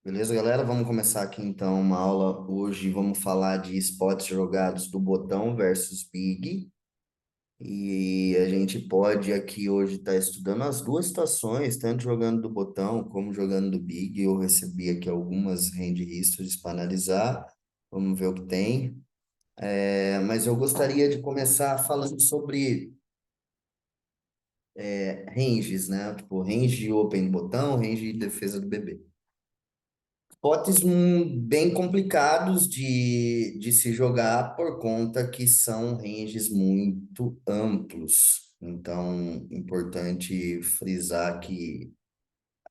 Beleza, galera? Vamos começar aqui então uma aula. Hoje vamos falar de spots jogados do botão versus big. E a gente pode aqui hoje estar estudando as duas situações, tanto jogando do botão como jogando do big. Eu recebi aqui algumas hand histories para analisar. Vamos ver o que tem. Mas eu gostaria de começar falando sobre ranges, né? Tipo, range de open do botão, range de defesa do bebê. Potes bem complicados de se jogar por conta que são ranges muito amplos. Então, importante frisar que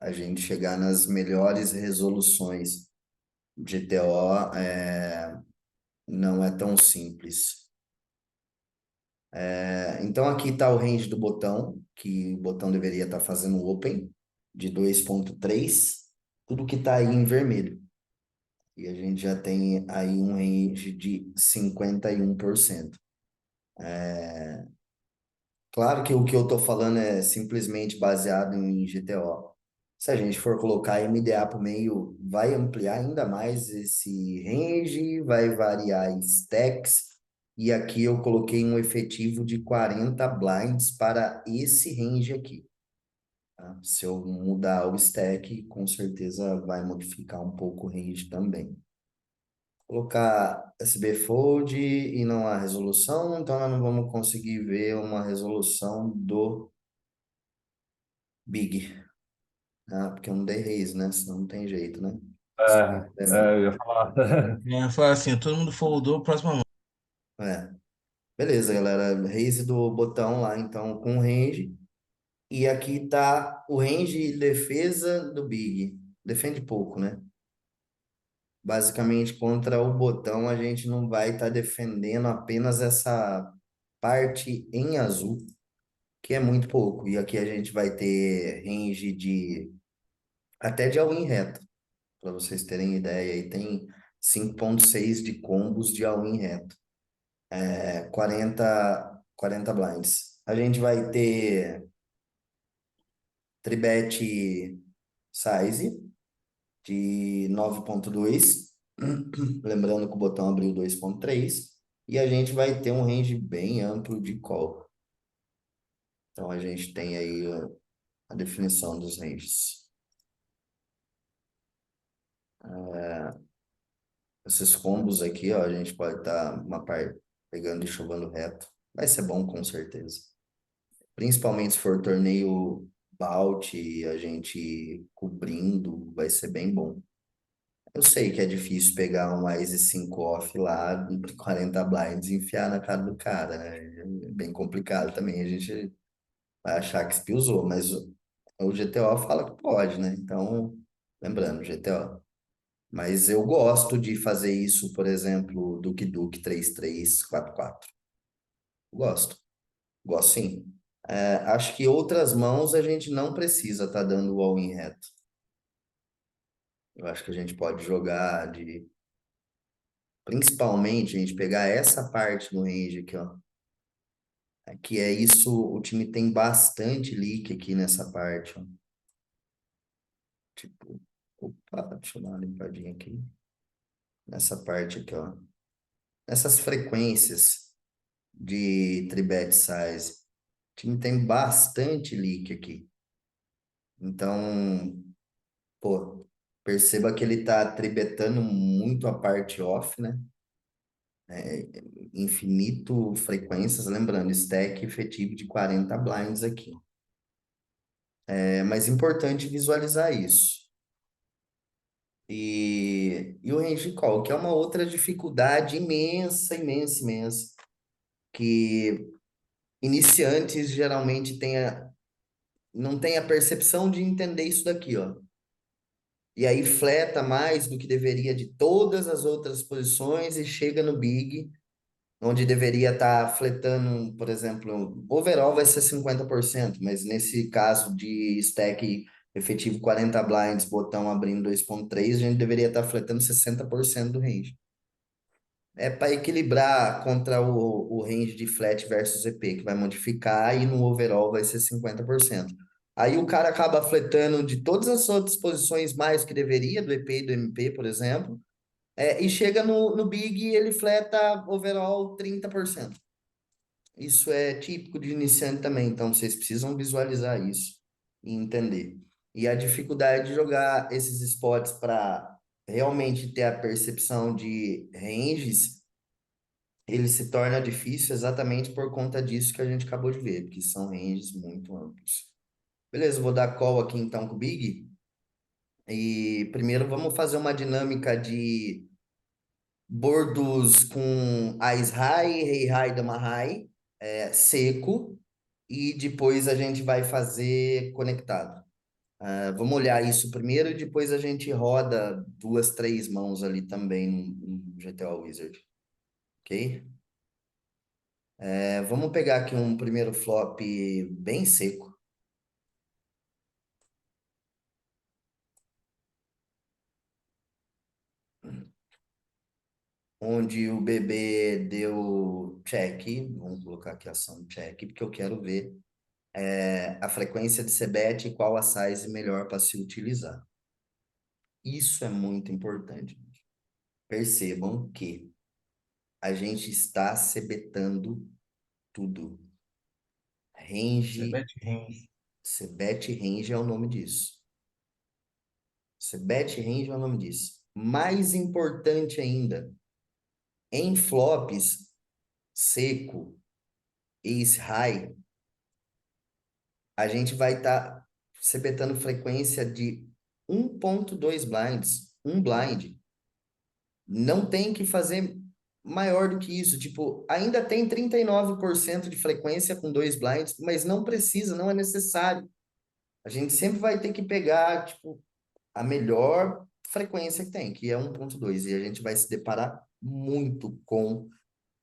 a gente chegar nas melhores resoluções de TO não é tão simples. Então, aqui está o range do botão, que o botão deveria estar fazendo open, de 2,3. Tudo que está aí em vermelho. E a gente já tem aí um range de 51%. Claro que o que eu estou falando é simplesmente baseado em GTO. Se a gente for colocar MDA para o meio, vai ampliar ainda mais esse range, vai variar stacks. E aqui eu coloquei um efetivo de 40 blinds para esse range aqui. Tá? Se eu mudar o stack, com certeza vai modificar um pouco o range também. Colocar SB Fold e não há resolução, então nós não vamos conseguir ver uma resolução do Big, né? Porque eu não dei raise, né? Senão não tem jeito, né? Eu ia falar. Foi assim, todo mundo foldou, próxima mão. É. Beleza, galera. Raise do botão lá, então, com range. E aqui tá o range e defesa do Big. Defende pouco, né? Basicamente, contra o botão, a gente não vai estar defendendo apenas essa parte em azul, que é muito pouco. E aqui a gente vai ter range de até de all-in reto, para vocês terem ideia. Aí tem 5,6 de combos de all-in reto, 40 blinds. A gente vai ter tribet size de 9,2, lembrando que o botão abriu 2,3, e a gente vai ter um range bem amplo de call. Então a gente tem aí a definição dos ranges. Esses combos aqui, ó, a gente pode estar uma parte pegando e chovendo reto. Vai ser bom, com certeza. Principalmente se for torneio bout, a gente cobrindo, vai ser bem bom. Eu sei que é difícil pegar um Ice 5 off lá, de 40 blinds e enfiar na cara do cara, né? É bem complicado também. A gente vai achar que se usou, mas o GTO fala que pode, né? Então, lembrando, GTO. Mas eu gosto de fazer isso, por exemplo, Duke Duke 3344. Gosto, gosto sim. Acho que outras mãos a gente não precisa estar dando o all-in reto. Eu acho que a gente pode jogar de. Principalmente a gente pegar essa parte do range aqui, ó. Que é isso, o time tem bastante leak aqui nessa parte, ó. Tipo, opa, deixa eu dar uma limpadinha aqui. Nessa parte aqui, ó. Nessas frequências de tribet size. O time tem bastante leak aqui. Então, pô, perceba que ele tá tribetando muito a parte off, né? Infinito frequências, lembrando, stack efetivo de 40 blinds aqui. Mas importante visualizar isso. E o range call, que é uma outra dificuldade imensa, imensa, imensa, que iniciantes geralmente não têm a percepção de entender isso daqui, ó. E aí fleta mais do que deveria de todas as outras posições e chega no big, onde deveria estar fletando, por exemplo, overall vai ser 50%, mas nesse caso de stack efetivo 40 blinds, botão abrindo 2,3, a gente deveria estar fletando 60% do range. É para equilibrar contra o range de flat versus EP, que vai modificar, e no overall vai ser 50%. Aí o cara acaba fletando de todas as outras posições mais que deveria, do EP e do MP, por exemplo, e chega no Big e ele fleta overall 30%. Isso é típico de iniciante também, então vocês precisam visualizar isso e entender. E a dificuldade de jogar esses spots para realmente ter a percepção de ranges, ele se torna difícil exatamente por conta disso que a gente acabou de ver, que são ranges muito amplos. Beleza, vou dar call aqui então com o Big. E primeiro vamos fazer uma dinâmica de bordos com Ice High, Rei High, Dama High, seco, e depois a gente vai fazer conectado. Vamos olhar isso primeiro e depois a gente roda duas, três mãos ali também no GTO Wizard, ok? Vamos pegar aqui um primeiro flop bem seco. Onde o bebê deu check, vamos colocar aqui ação check, porque eu quero ver a frequência de CBET e qual a size melhor para se utilizar. Isso é muito importante. Percebam que a gente está cebetando tudo. Range, Cebet range. CBET range é o nome disso. CBET range é o nome disso. Mais importante ainda, em flops seco, ace high, a gente vai estar sebetando frequência de 1.2 blinds, um blind. Não tem que fazer maior do que isso. Tipo, ainda tem 39% de frequência com dois blinds, mas não precisa, não é necessário. A gente sempre vai ter que pegar, tipo, a melhor frequência que tem, que é 1.2, e a gente vai se deparar muito com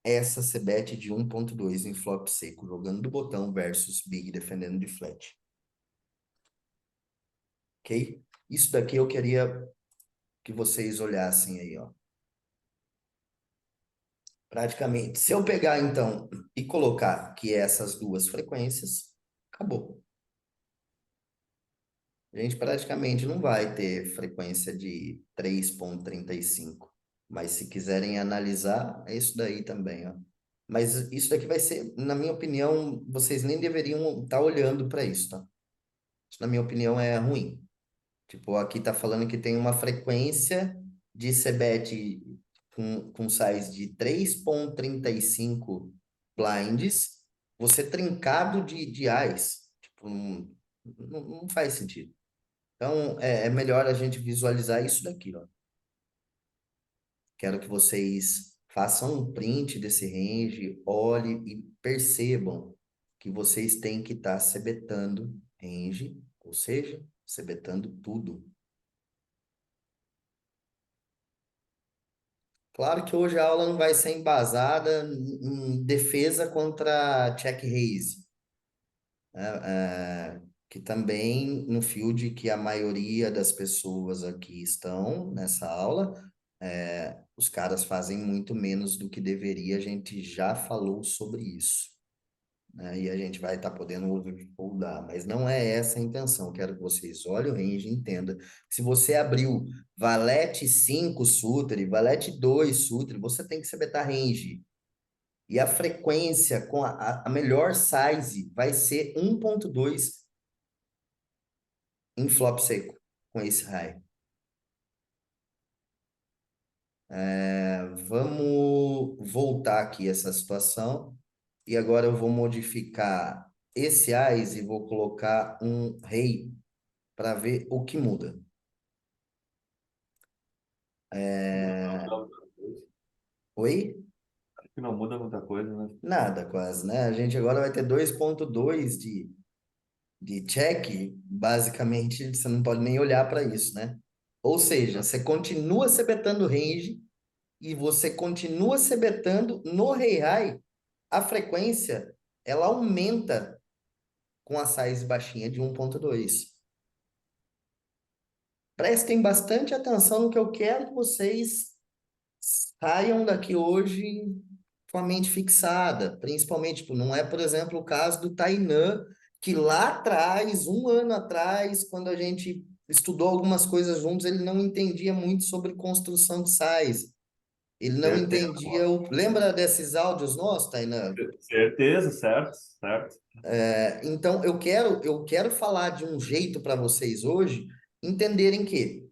essa CBET de 1.2 em flop seco, jogando do botão versus big defendendo de flat. Ok? Isso daqui eu queria que vocês olhassem aí, ó. Praticamente, se eu pegar então e colocar que essas duas frequências, acabou. A gente praticamente não vai ter frequência de 3.35, mas se quiserem analisar, é isso daí também, ó. Mas isso daqui vai ser, na minha opinião, vocês nem deveriam estar olhando para isso, tá? Isso, na minha opinião, é ruim. Tipo, aqui tá falando que tem uma frequência de CBET com size de 3.35 blinds, você trincado de eyes. Tipo, não faz sentido. Então, é melhor a gente visualizar isso daqui, ó. Quero que vocês façam um print desse range, olhem e percebam que vocês têm que estar cebetando range, ou seja, cebetando tudo. Claro que hoje a aula não vai ser embasada em defesa contra check raise, que também no field que a maioria das pessoas aqui estão nessa aula, os caras fazem muito menos do que deveria, a gente já falou sobre isso, né? E a gente vai estar podendo overfoldar, mas não é essa a intenção. Quero que vocês olhem o range e entendam. Se você abriu valete 5 sutre, valete 2 sutre, você tem que saber betar range. E a frequência com a melhor size vai ser 1.2 em flop seco, com esse high. Vamos voltar aqui essa situação. E agora eu vou modificar esse AIS e vou colocar um rei para ver o que muda. Oi? Acho que não muda muita coisa, né? Nada quase, né? A gente agora vai ter 2.2 de check, basicamente, você não pode nem olhar para isso, né? Ou seja, você continua sebetando range e você continua sebetando no rei high, a frequência, ela aumenta com a size baixinha de 1.2. Prestem bastante atenção no que eu quero que vocês saiam daqui hoje com a mente fixada, principalmente, tipo, não é, por exemplo, o caso do Tainan, que lá atrás, um ano atrás, quando a gente estudou algumas coisas juntos, ele não entendia muito sobre construção de sais. Ele não Certeza, entendia pô. o... Lembra desses áudios nossos, Tainan? Certeza, certo, certo. Então, eu quero falar de um jeito para vocês hoje entenderem que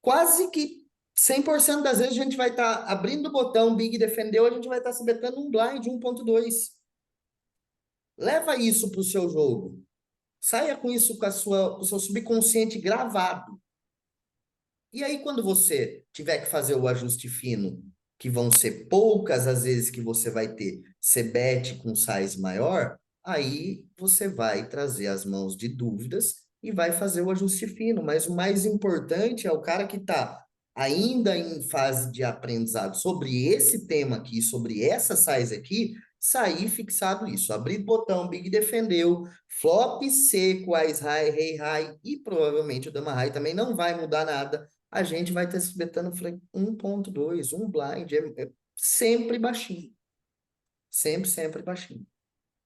quase que 100% das vezes a gente vai estar abrindo o botão Big defendeu, a gente vai estar se betando um blind 1.2. Leva isso para o seu jogo. Saia com isso com o seu subconsciente gravado. E aí, quando você tiver que fazer o ajuste fino, que vão ser poucas as vezes que você vai ter cebete com size maior, aí você vai trazer as mãos de dúvidas e vai fazer o ajuste fino. Mas o mais importante é o cara que está ainda em fase de aprendizado sobre esse tema aqui, sobre essa size aqui, sair fixado isso. Abrir botão, Big defendeu, flop seco, Ice High, Rei High e provavelmente o Dama High também não vai mudar nada, a gente vai estar se betando 1.2, um blind, é sempre baixinho. Sempre, sempre baixinho.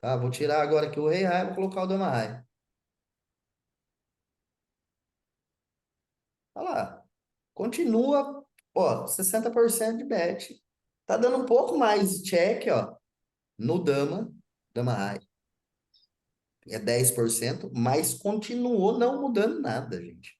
Tá? Vou tirar agora aqui o Rei High, vou colocar o Dama High. Olha lá. Continua, ó, 60% de bet. Tá dando um pouco mais de check, ó, no Dama, Dama High. É 10%, mas continuou não mudando nada, gente.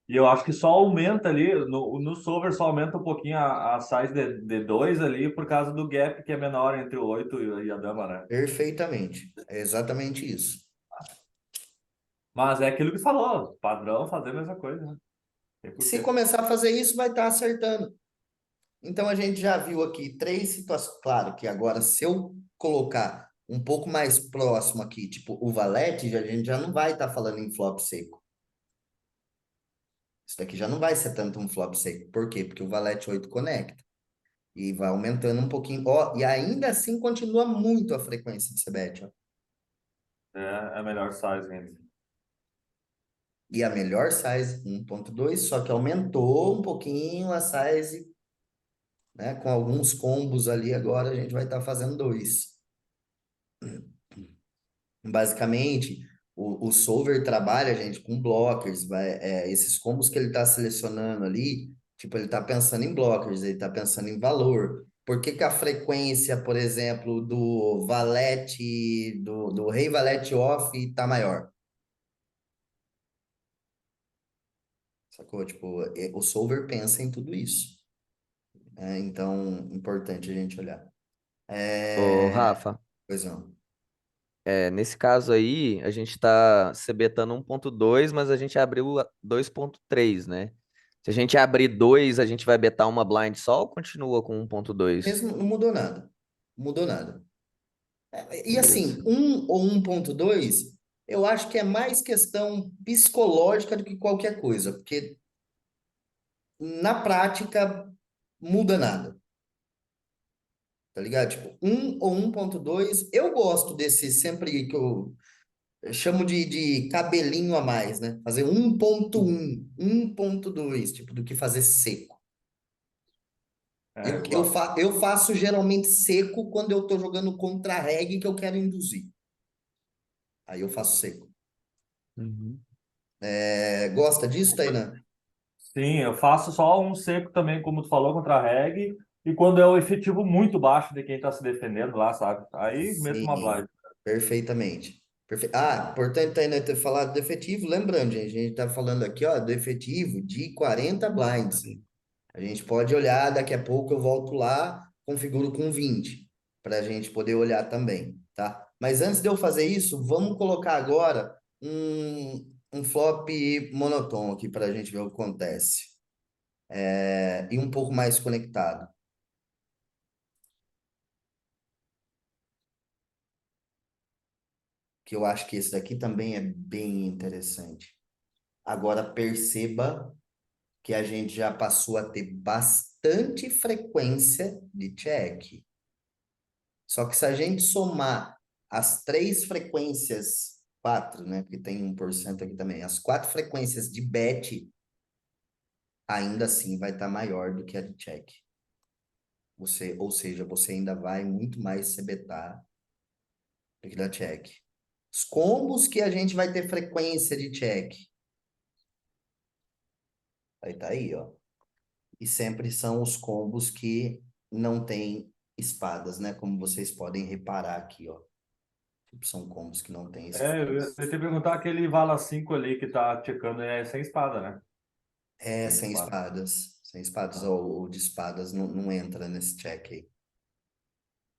E eu acho que só aumenta ali, no solver só aumenta um pouquinho a size de 2 ali por causa do gap que é menor entre o 8 e a dama, né? Perfeitamente. É exatamente isso. Mas é aquilo que falou, padrão fazer a mesma coisa, né? Tem por Se quê. começar a fazer isso, vai estar acertando. Então a gente já viu aqui três situações. Claro que agora, se eu colocar um pouco mais próximo aqui, tipo o valete, a gente já não vai estar falando em flop seco. Isso daqui já não vai ser tanto um flop seco. Por quê? Porque o valete 8 conecta. E vai aumentando um pouquinho. Ó, e ainda assim continua muito a frequência de CBET, ó. É a melhor size ainda. E a melhor size 1.2, só que aumentou um pouquinho a size, né? Com alguns combos ali, agora a gente vai estar fazendo dois. Basicamente, o solver trabalha, gente, com blockers, esses combos que ele está selecionando ali, tipo, ele está pensando em blockers, ele está pensando em valor. Por que que a frequência, por exemplo, do valete, do rei valete off está maior? Sacou? Tipo, o solver pensa em tudo isso. Então, importante a gente olhar. Ô, Rafa, Pois não. nesse caso aí, a gente tá CBetando 1.2, mas a gente abriu a 2.3, né? Se a gente abrir 2, a gente vai betar uma blind só ou continua com 1.2? Mesmo, não mudou nada. Não mudou nada. E Beleza. assim, 1 ou 1.2, eu acho que é mais questão psicológica do que qualquer coisa, porque na prática muda nada, tá ligado? Tipo, 1 ou 1.2, eu gosto desse sempre que eu chamo de cabelinho a mais, né? Fazer 1.1, 1.2, tipo, do que fazer seco. É, Eu, eu eu, gosto. fa eu faço geralmente seco quando eu tô jogando contra a reg que eu quero induzir. Aí eu faço seco. Uhum. Gosta disso, Tainan? Sim, eu faço só um seco também, como tu falou, contra a reg. E quando é o efetivo muito baixo de quem tá se defendendo lá, sabe? Aí meto uma Sim, blind. perfeitamente. Importante ainda ter falado do efetivo. Lembrando, gente, a gente está falando aqui, ó, do efetivo de 40 blinds. A gente pode olhar, daqui a pouco eu volto lá, configuro com 20, para a gente poder olhar também, tá? Mas antes de eu fazer isso, vamos colocar agora um flop monotônico aqui para a gente ver o que acontece. E um pouco mais conectado, que eu acho que esse daqui também é bem interessante. Agora perceba que a gente já passou a ter bastante frequência de check. Só que se a gente somar as três frequências, quatro, né? Porque tem 1% aqui também, as quatro frequências de bet, ainda assim vai estar maior do que a de check. Ou seja, você ainda vai muito mais se betar que dá check. Os combos que a gente vai ter frequência de check. Aí tá aí, ó. E sempre são os combos que não tem espadas, né? Como vocês podem reparar aqui, ó. Tipo, são combos que não tem Eu ia espadas. te perguntar aquele Vala 5 ali que tá checando é sem espada, né? É, Sem sem espada. espadas. Sem espadas, Ah. ou de espadas não entra nesse check aí.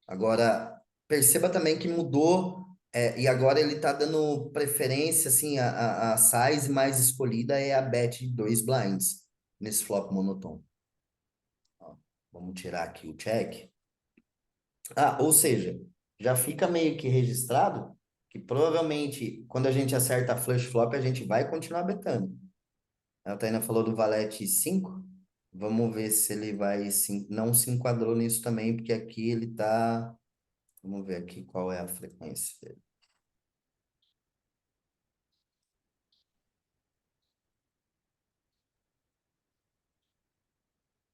Agora, perceba também que mudou, e agora ele tá dando preferência, assim, a size mais escolhida é a bet de 2 blinds, nesse flop monotone. Ó, vamos tirar aqui o check. Ah, ou seja, já fica meio que registrado que provavelmente quando a gente acerta a flush flop, a gente vai continuar betando. A Taina falou do valete 5. Vamos ver se ele vai não se enquadrou nisso também, porque aqui ele tá. Vamos ver aqui qual é a frequência dele.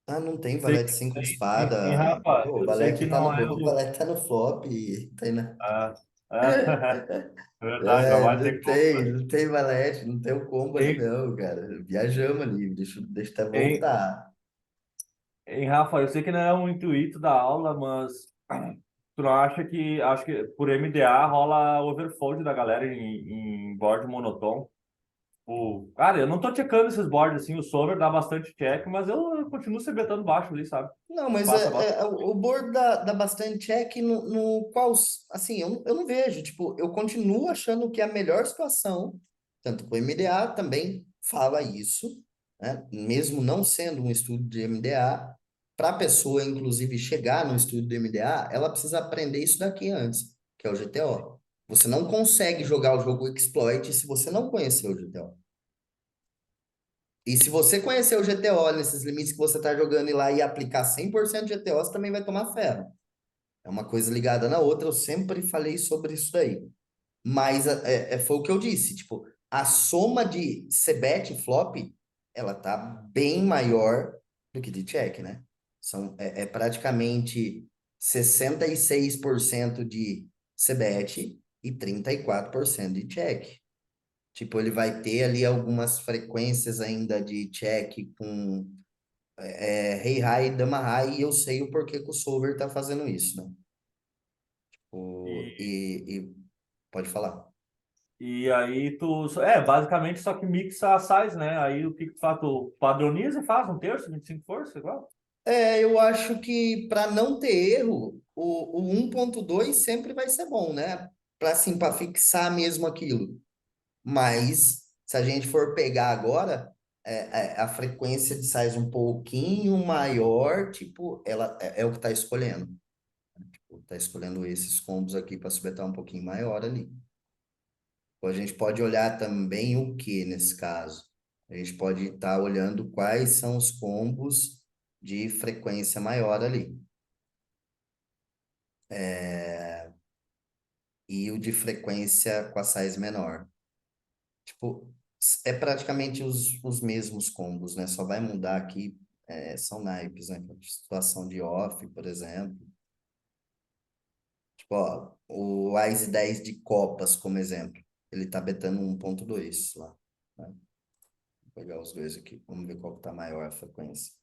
Ah, não tem Sei valete que, 5 de em espada. Rafa, Pô, o eu sei que valete tá não no, é o o. valete tá no flop, Taina. Ah, verdade, não É, vai ter como. não tem valete, não tem o combo ali Em, não, cara. Viajamos ali, deixa eu até em, voltar. Rafa, eu sei que não é um intuito da aula, mas tu não acha que acho que por MDA rola overfold da galera em board monotone? Cara, eu não tô checando esses boards assim, o Solver dá bastante check, mas eu continuo se betando baixo ali, sabe? Não, mas Passa a o board dá bastante check no qual, assim, eu não vejo, tipo, eu continuo achando que a melhor situação, tanto que o MDA também fala isso, né? Mesmo não sendo um estudo de MDA, para a pessoa, inclusive, chegar no estudo de MDA, ela precisa aprender isso daqui antes, que é o GTO. Você não consegue jogar o jogo exploit se você não conhecer o GTO. E se você conhecer o GTO nesses limites que você está jogando e lá e aplicar 100% de GTO, você também vai tomar ferro. É uma coisa ligada na outra, eu sempre falei sobre isso daí. Mas foi o que eu disse, tipo, a soma de cbet e flop, ela tá bem maior do que de check, né? É praticamente 66% de cbet e 34% de check. Tipo, ele vai ter ali algumas frequências ainda de check com rei high e dama high, e eu sei o porquê que o solver tá fazendo isso, né? e, Pode falar. e aí tu. Basicamente só que mixa a size, né? Aí o que que tu faz? Tu padroniza e faz um terço, 25 força, igual? Eu acho que para não ter erro, o 1.2 sempre vai ser bom, né? Para assim, para fixar mesmo aquilo. Mas se a gente for pegar agora, a frequência de size um pouquinho maior, tipo, ela é o que está escolhendo. Está escolhendo esses combos aqui para subetar um pouquinho maior ali. Ou a gente pode olhar também o que nesse caso? A gente pode estar olhando quais são os combos de frequência maior ali. E o de frequência com a size menor. Tipo, é praticamente os mesmos combos, né? Só vai mudar aqui, são naipes, né? Situação de off, por exemplo. Tipo, ó, o Ice 10 de copas, como exemplo. Ele tá betando 1.2 lá, né? Vou pegar os dois aqui. Vamos ver qual que tá maior a frequência.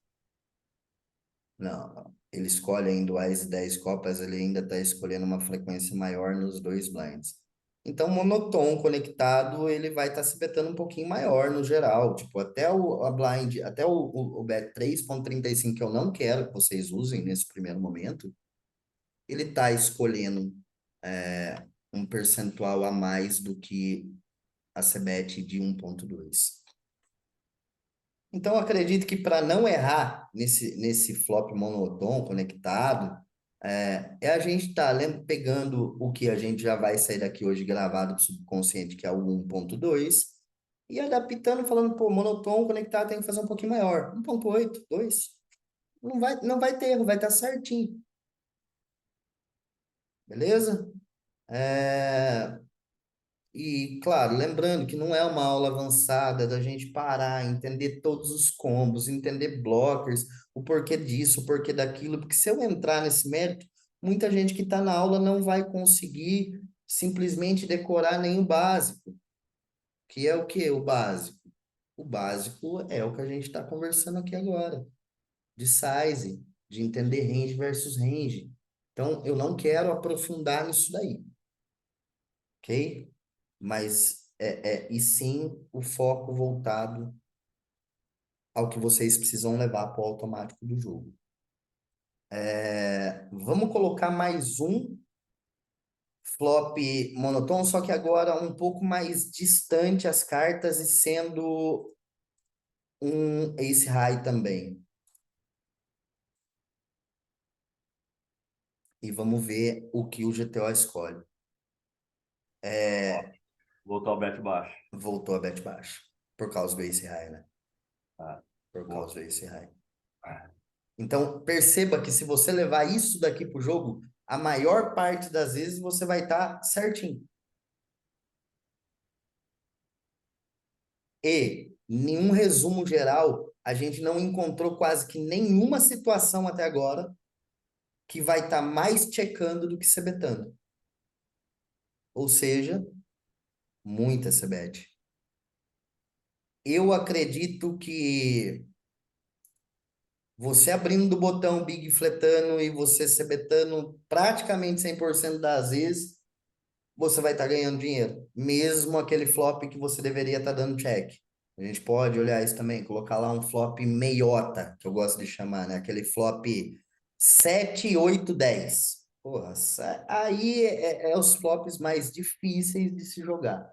Não, ele escolhe ainda o Ice 10 copas, ele ainda está escolhendo uma frequência maior nos 2 blinds. Então, monotom conectado, ele vai estar se betando um pouquinho maior no geral. Tipo, até a blind, até o bet 3.35 que eu não quero que vocês usem nesse primeiro momento, ele está escolhendo um percentual a mais do que a CBET de 1.2. Então, eu acredito que para não errar nesse flop monotone conectado, a gente tá pegando o que a gente já vai sair daqui hoje gravado para o subconsciente, que é o 1.2, e adaptando, falando, pô, monotone conectado tem que fazer um pouquinho maior. 1.8, 2. Não vai ter erro, vai estar certinho. Beleza? É, E, claro, lembrando que não é uma aula avançada da gente parar, entender todos os combos, entender blockers, o porquê disso, o porquê daquilo, porque se eu entrar nesse mérito, muita gente que está na aula não vai conseguir simplesmente decorar nem o básico. Que é o que o básico? O básico é o que a gente está conversando aqui agora, de size, de entender range versus range. Então, eu não quero aprofundar nisso daí, ok? Mas, e sim o foco voltado ao que vocês precisam levar para o automático do jogo. Vamos colocar mais um flop monotônico, só que agora um pouco mais distante as cartas e sendo um ace high também. E vamos ver o que o GTO escolhe. Voltou ao bet baixo. Voltou a bet baixa. Por causa do ace high, né? Ah, Por boa. causa do ace high. Então, perceba que se você levar isso daqui pro jogo, a maior parte das vezes você vai estar certinho. E, em um resumo geral, a gente não encontrou quase que nenhuma situação até agora que vai estar mais checando do que cebetando. Ou seja, muita cebet. Eu acredito que você abrindo o botão Big Fletando e você cebetando praticamente 100% das vezes, você vai estar ganhando dinheiro. Mesmo aquele flop que você deveria estar dando check. A gente pode olhar isso também, colocar lá um flop meiota, que eu gosto de chamar, né? Aquele flop 7, 8, 10. Porra, aí é os flops mais difíceis de se jogar,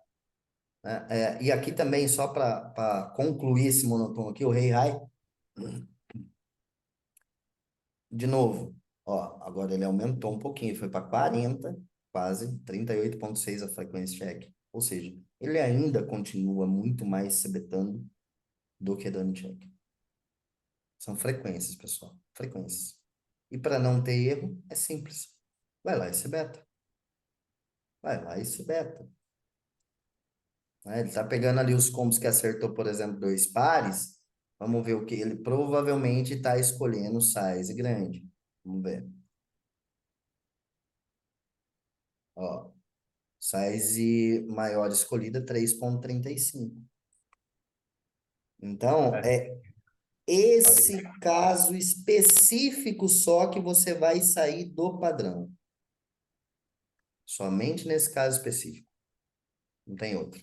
né? E aqui também, só para concluir esse monotônico aqui, o Rei High, de novo, ó, agora ele aumentou um pouquinho, foi para 40, quase 38,6 a frequência check. Ou seja, ele ainda continua muito mais cebetando do que dando check. São frequências, pessoal, frequências. E para não ter erro, é simples. Vai lá e cebeta. Vai lá e cebeta. Né? Ele tá pegando ali os combos que acertou, por exemplo, dois pares. Vamos ver o que ele provavelmente está escolhendo size grande. Vamos ver. Ó, size maior escolhida, 3,35. Então, É, é esse caso específico só que você vai sair do padrão. Somente nesse caso específico. Não tem outro.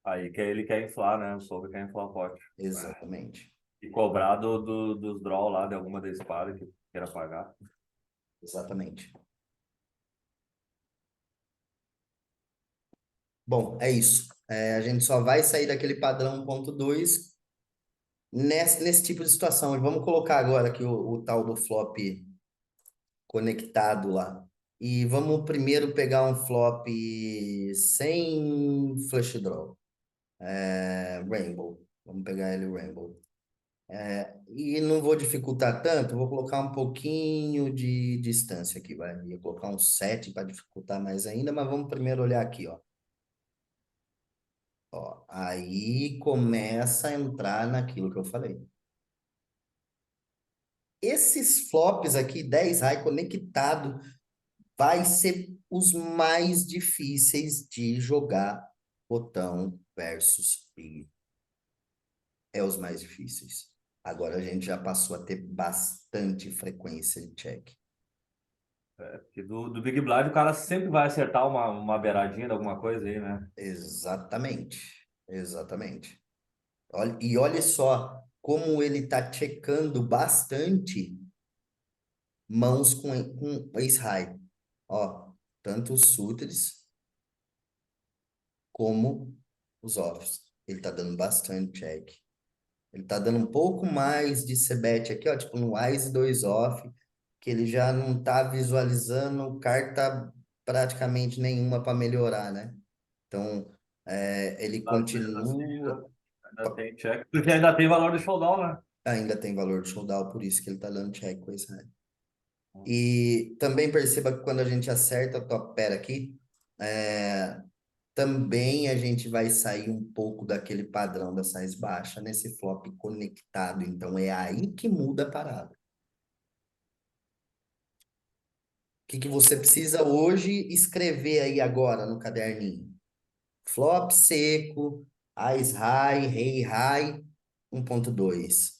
aí que ele quer inflar, né? O solver quer inflar o pote. Exatamente. E cobrar dos draw lá de alguma da espada que queira pagar. Exatamente. Bom, é isso. A gente só vai sair daquele padrão 1.2 nesse tipo de situação. E vamos colocar agora aqui o tal do flop conectado lá. E vamos primeiro pegar um flop sem flush draw. Rainbow. Vamos pegar ele Rainbow. E não vou dificultar tanto, vou colocar um pouquinho de distância aqui, vai. Ia colocar um 7 para dificultar mais ainda, mas vamos primeiro olhar aqui, ó. Ó, aí começa a entrar naquilo que eu falei. Esses flops aqui, 10 high conectado, vai ser os mais difíceis de jogar botão versus big. É os mais difíceis. Agora a gente já passou a ter bastante frequência de check. Porque do Big Blind o cara sempre vai acertar uma beiradinha de alguma coisa aí, né? Exatamente. Exatamente. E olha só como ele está checando bastante mãos com ace high. Ó, tanto os suites como os offs. Ele tá dando bastante check. Ele tá dando um pouco mais de c-bet aqui, ó, tipo no Wise 2 off, que ele já não tá visualizando carta praticamente nenhuma para melhorar, né? Então, ele Às vezes assim, continua, ainda tem check. Porque ainda tem valor do showdown, né? ainda tem valor de showdown, por isso que ele tá dando check com esse high. E também perceba que quando a gente acerta a top pair aqui, também a gente vai sair um pouco daquele padrão da size baixa nesse flop conectado. Então é aí que muda a parada. que você precisa hoje escrever aí agora no caderninho? Flop seco, Ice High, Rei High, 1.2.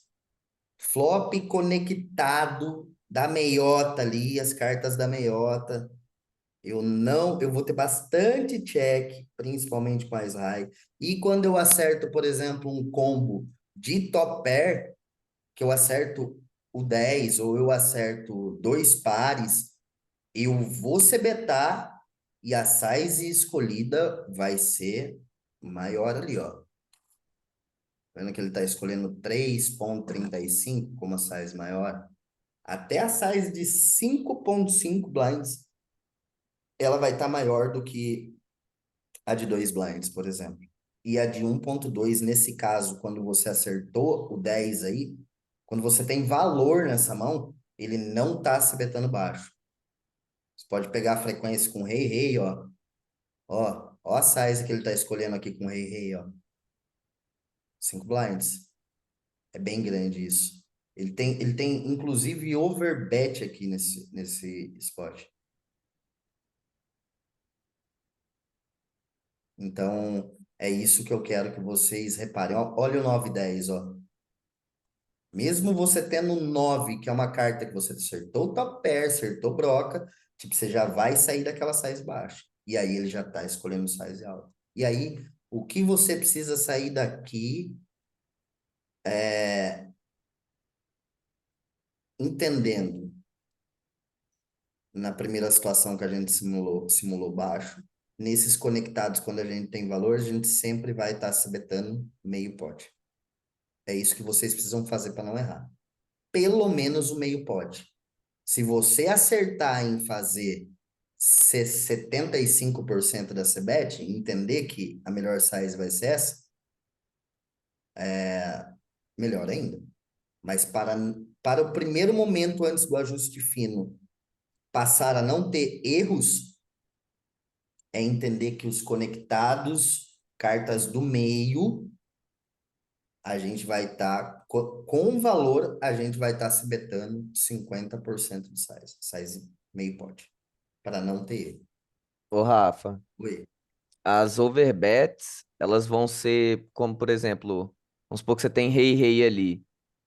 Flop conectado da meiota ali, as cartas da meiota. Eu vou ter bastante check, principalmente com Ice High. E quando eu acerto, por exemplo, um combo de top pair, que eu acerto o 10 ou eu acerto dois pares, eu vou betar e a size escolhida vai ser maior ali, ó. Vendo que ele está escolhendo 3.35 como a size maior. Até a size de 5.5 blinds, ela vai estar maior do que a de 2 blinds, por exemplo. E a de 1.2, nesse caso, quando você acertou o 10 aí, quando você tem valor nessa mão, ele não está se betando baixo. Você pode pegar a frequência com rei, ó. Ó a size que ele está escolhendo aqui com rei, ó. 5 blinds. É bem grande isso. Ele tem inclusive overbet aqui nesse spot. Então, é isso que eu quero que vocês reparem. Ó, olha o 9 e 10, ó. Mesmo você tendo 9, que é uma carta que você acertou top pair, acertou broca, tipo, você já vai sair daquela size baixa. E aí ele já tá escolhendo size alta. E aí, o que você precisa sair daqui é entendendo na primeira situação que a gente simulou baixo, nesses conectados, quando a gente tem valor, a gente sempre vai estar se betando meio pote. É isso que vocês precisam fazer para não errar. Pelo menos o meio pote. Se você acertar em fazer 75% da CBET, entender que a melhor size vai ser essa, melhor ainda. Mas para o primeiro momento antes do ajuste fino, passar a não ter erros, é entender que os conectados, cartas do meio, a gente vai estar, com valor, a gente vai estar se betando 50% de size meio pote, para não ter erro. Ô, Rafa, Oi. as overbets, elas vão ser como, por exemplo, vamos supor que você tem rei ali.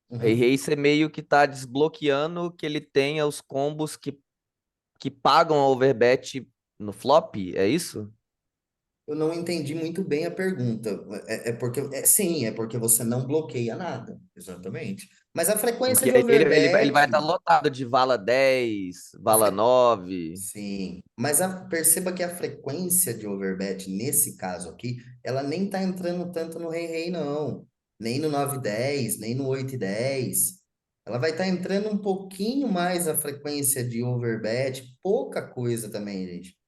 O rei Uhum. você meio que tá desbloqueando que ele tenha os combos que pagam a overbet no flop, é isso? Eu não entendi muito bem a pergunta. Sim, é porque você não bloqueia nada. Exatamente. Mas a frequência Porque de aí ele vai overbet, estar lotado de vala 10, a vala fre... 9. sim, mas perceba que a frequência de overbet, nesse caso aqui, ela nem tá entrando tanto no rei, não. Nem no 9 10, nem no 8 10. Ela vai estar entrando um pouquinho mais a frequência de overbet, pouca coisa também, gente.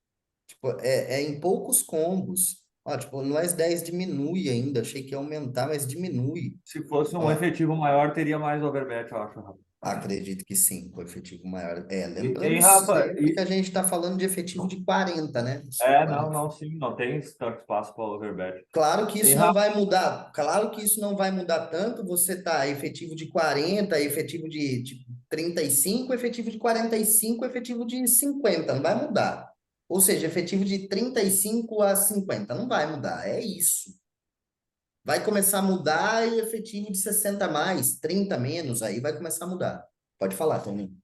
Tipo, é em poucos combos. Ó, tipo, no S10 diminui ainda. Achei que ia aumentar, mas diminui. Se fosse um Ó, efetivo maior, teria mais overbet, eu acho, Rafa. acredito que sim, com efetivo maior. E Lembrando Rafa, sempre que a gente está falando de efetivo de 40, né? Só não, 40. não, sim, não tem tanto espaço para overbet. Claro que E isso não Rafa, vai mudar. Claro que isso não vai mudar tanto. Você tá efetivo de 40, efetivo de 35, efetivo de 45, efetivo de 50. Não vai mudar. Ou seja, efetivo de 35 a 50. Não vai mudar. É isso. Vai começar a mudar e efetivo de 60 a mais, 30 a menos, aí vai começar a mudar. Pode falar, Tony.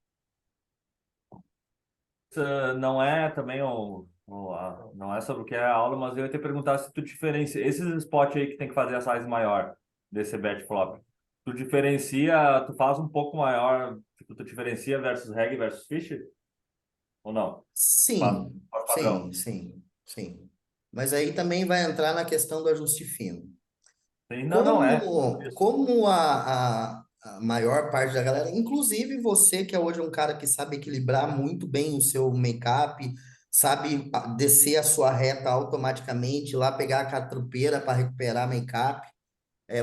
não é também não é sobre o que é a aula, mas eu ia te perguntar se tu diferencia esses spots aí que tem que fazer a size maior desse bet flop. Tu diferencia, tu faz um pouco maior, tipo, tu diferencia versus reg versus fish ou não? Sim, Faz padrão. sim. Mas aí também vai entrar na questão do ajuste fino. Sim, não, não é. Isso. Como a maior parte da galera, inclusive você, que é hoje um cara que sabe equilibrar muito bem o seu make-up, sabe descer a sua reta automaticamente, lá pegar a catrupeira para recuperar make-up.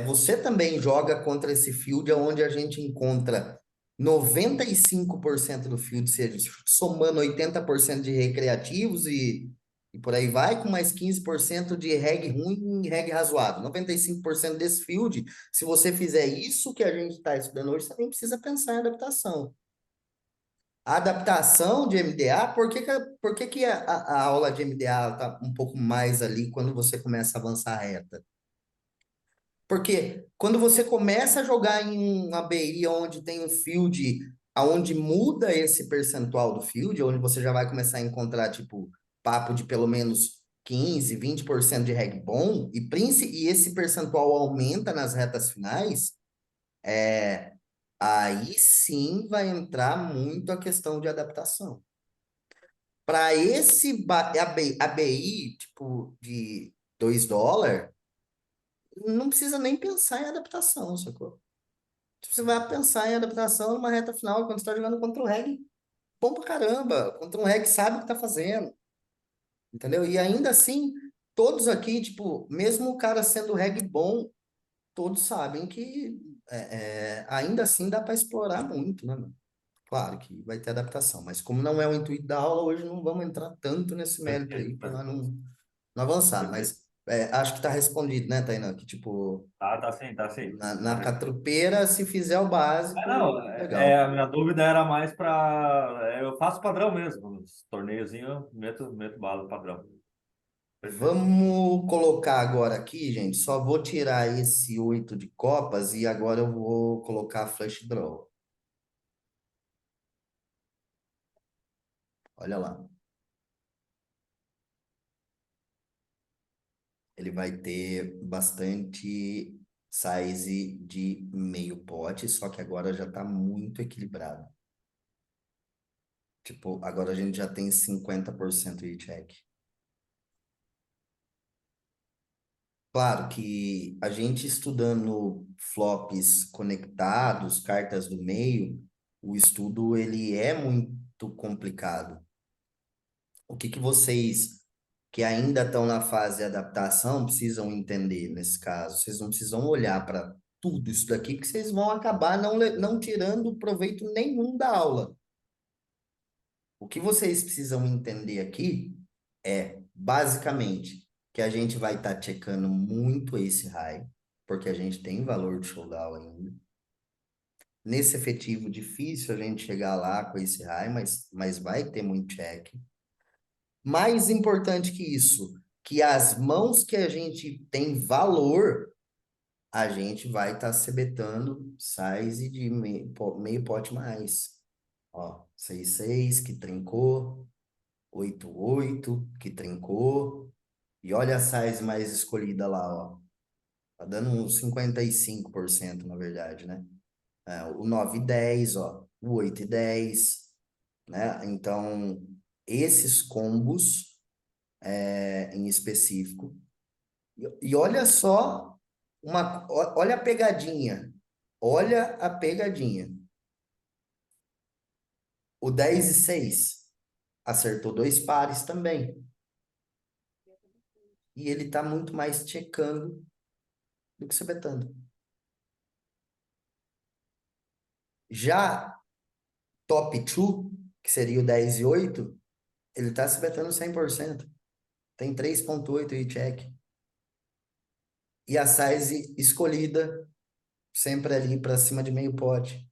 Você também joga contra esse field onde a gente encontra 95% do field, seja, somando 80% de recreativos e por aí vai, com mais 15% de reg ruim e reg razoável. 95% desse field, se você fizer isso que a gente está estudando hoje, você nem precisa pensar em adaptação. A adaptação de MDA, por que que a aula de MDA está um pouco mais ali quando você começa a avançar reta? Porque quando você começa a jogar em uma ABI onde tem um field, aonde muda esse percentual do field, onde você já vai começar a encontrar, tipo, papo de pelo menos 15, 20% de reg bom, e esse percentual aumenta nas retas finais, aí sim vai entrar muito a questão de adaptação. Para esse ABI, tipo, de $2, não precisa nem pensar em adaptação, sacou? Você vai pensar em adaptação numa reta final, quando você está jogando contra um reg bom pra caramba, contra um reg que sabe o que tá fazendo, entendeu? E ainda assim, todos aqui, tipo, mesmo o cara sendo reg bom, todos sabem que ainda assim dá para explorar muito, né, mano? Claro que vai ter adaptação, mas como não é o intuito da aula, hoje não vamos entrar tanto nesse mérito aí Perfeito, para perfeito, não avançar, perfeito. mas acho que tá respondido, né, Tainá? Que tipo, Tá sim, tá sim. na Tá. catrupeira, se fizer o Não, básico, legal. a minha dúvida era mais para. Eu faço padrão mesmo, nos torneiozinhos, meto bala padrão. Perfeito. Vamos colocar agora aqui, gente. Só vou tirar esse 8 de copas e agora eu vou colocar flush draw. Olha lá. Ele vai ter bastante size de meio pote, só que agora já está muito equilibrado. Tipo, agora a gente já tem 50% de check. Claro que a gente estudando flops conectados, cartas do meio, o estudo ele é muito complicado. O que que vocês que ainda estão na fase de adaptação precisam entender nesse caso? Vocês não precisam olhar para tudo isso daqui, que vocês vão acabar não tirando proveito nenhum da aula. O que vocês precisam entender aqui é, basicamente, que a gente vai estar checando muito esse high, porque a gente tem valor de showdown ainda. Nesse efetivo, difícil a gente chegar lá com esse high, mas vai ter muito check. Mais importante que isso, que as mãos que a gente tem valor, a gente vai estar sebetando size de meio pote mais. Ó, 6-6 que trincou, 8-8 que trincou. E olha a size mais escolhida lá, ó. Tá dando uns 55%, na verdade, né? O 9-10, ó. O 8-10, né? Então, esses combos em específico. E olha só, olha a pegadinha. Olha a pegadinha. O 10-6 acertou dois pares também. E ele tá muito mais checando do que sebetando. Já top 2, que seria o 10-8, ele tá sebetando 100%. Tem 3,8 e check. E a size escolhida sempre ali para cima de meio pote.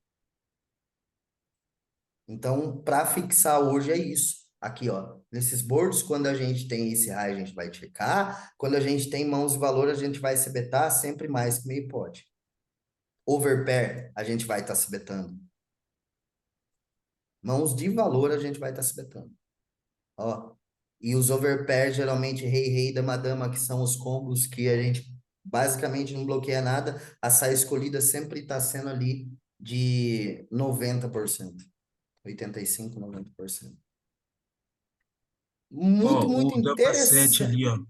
Então, para fixar hoje é isso. Aqui, ó, nesses boards, quando a gente tem esse high, a gente vai checar. Quando a gente tem mãos de valor, a gente vai se betar sempre mais que meio pote. Overpair, a gente vai estar se betando. Mãos de valor, a gente vai estar se betando. Ó, e os overpair, geralmente, rei, dama, dama, que são os combos que a gente basicamente não bloqueia nada. A saia escolhida sempre está sendo ali de 90%. 85, 90%. Muito, Ó, muito o Dama 7 interessante. ali, ó.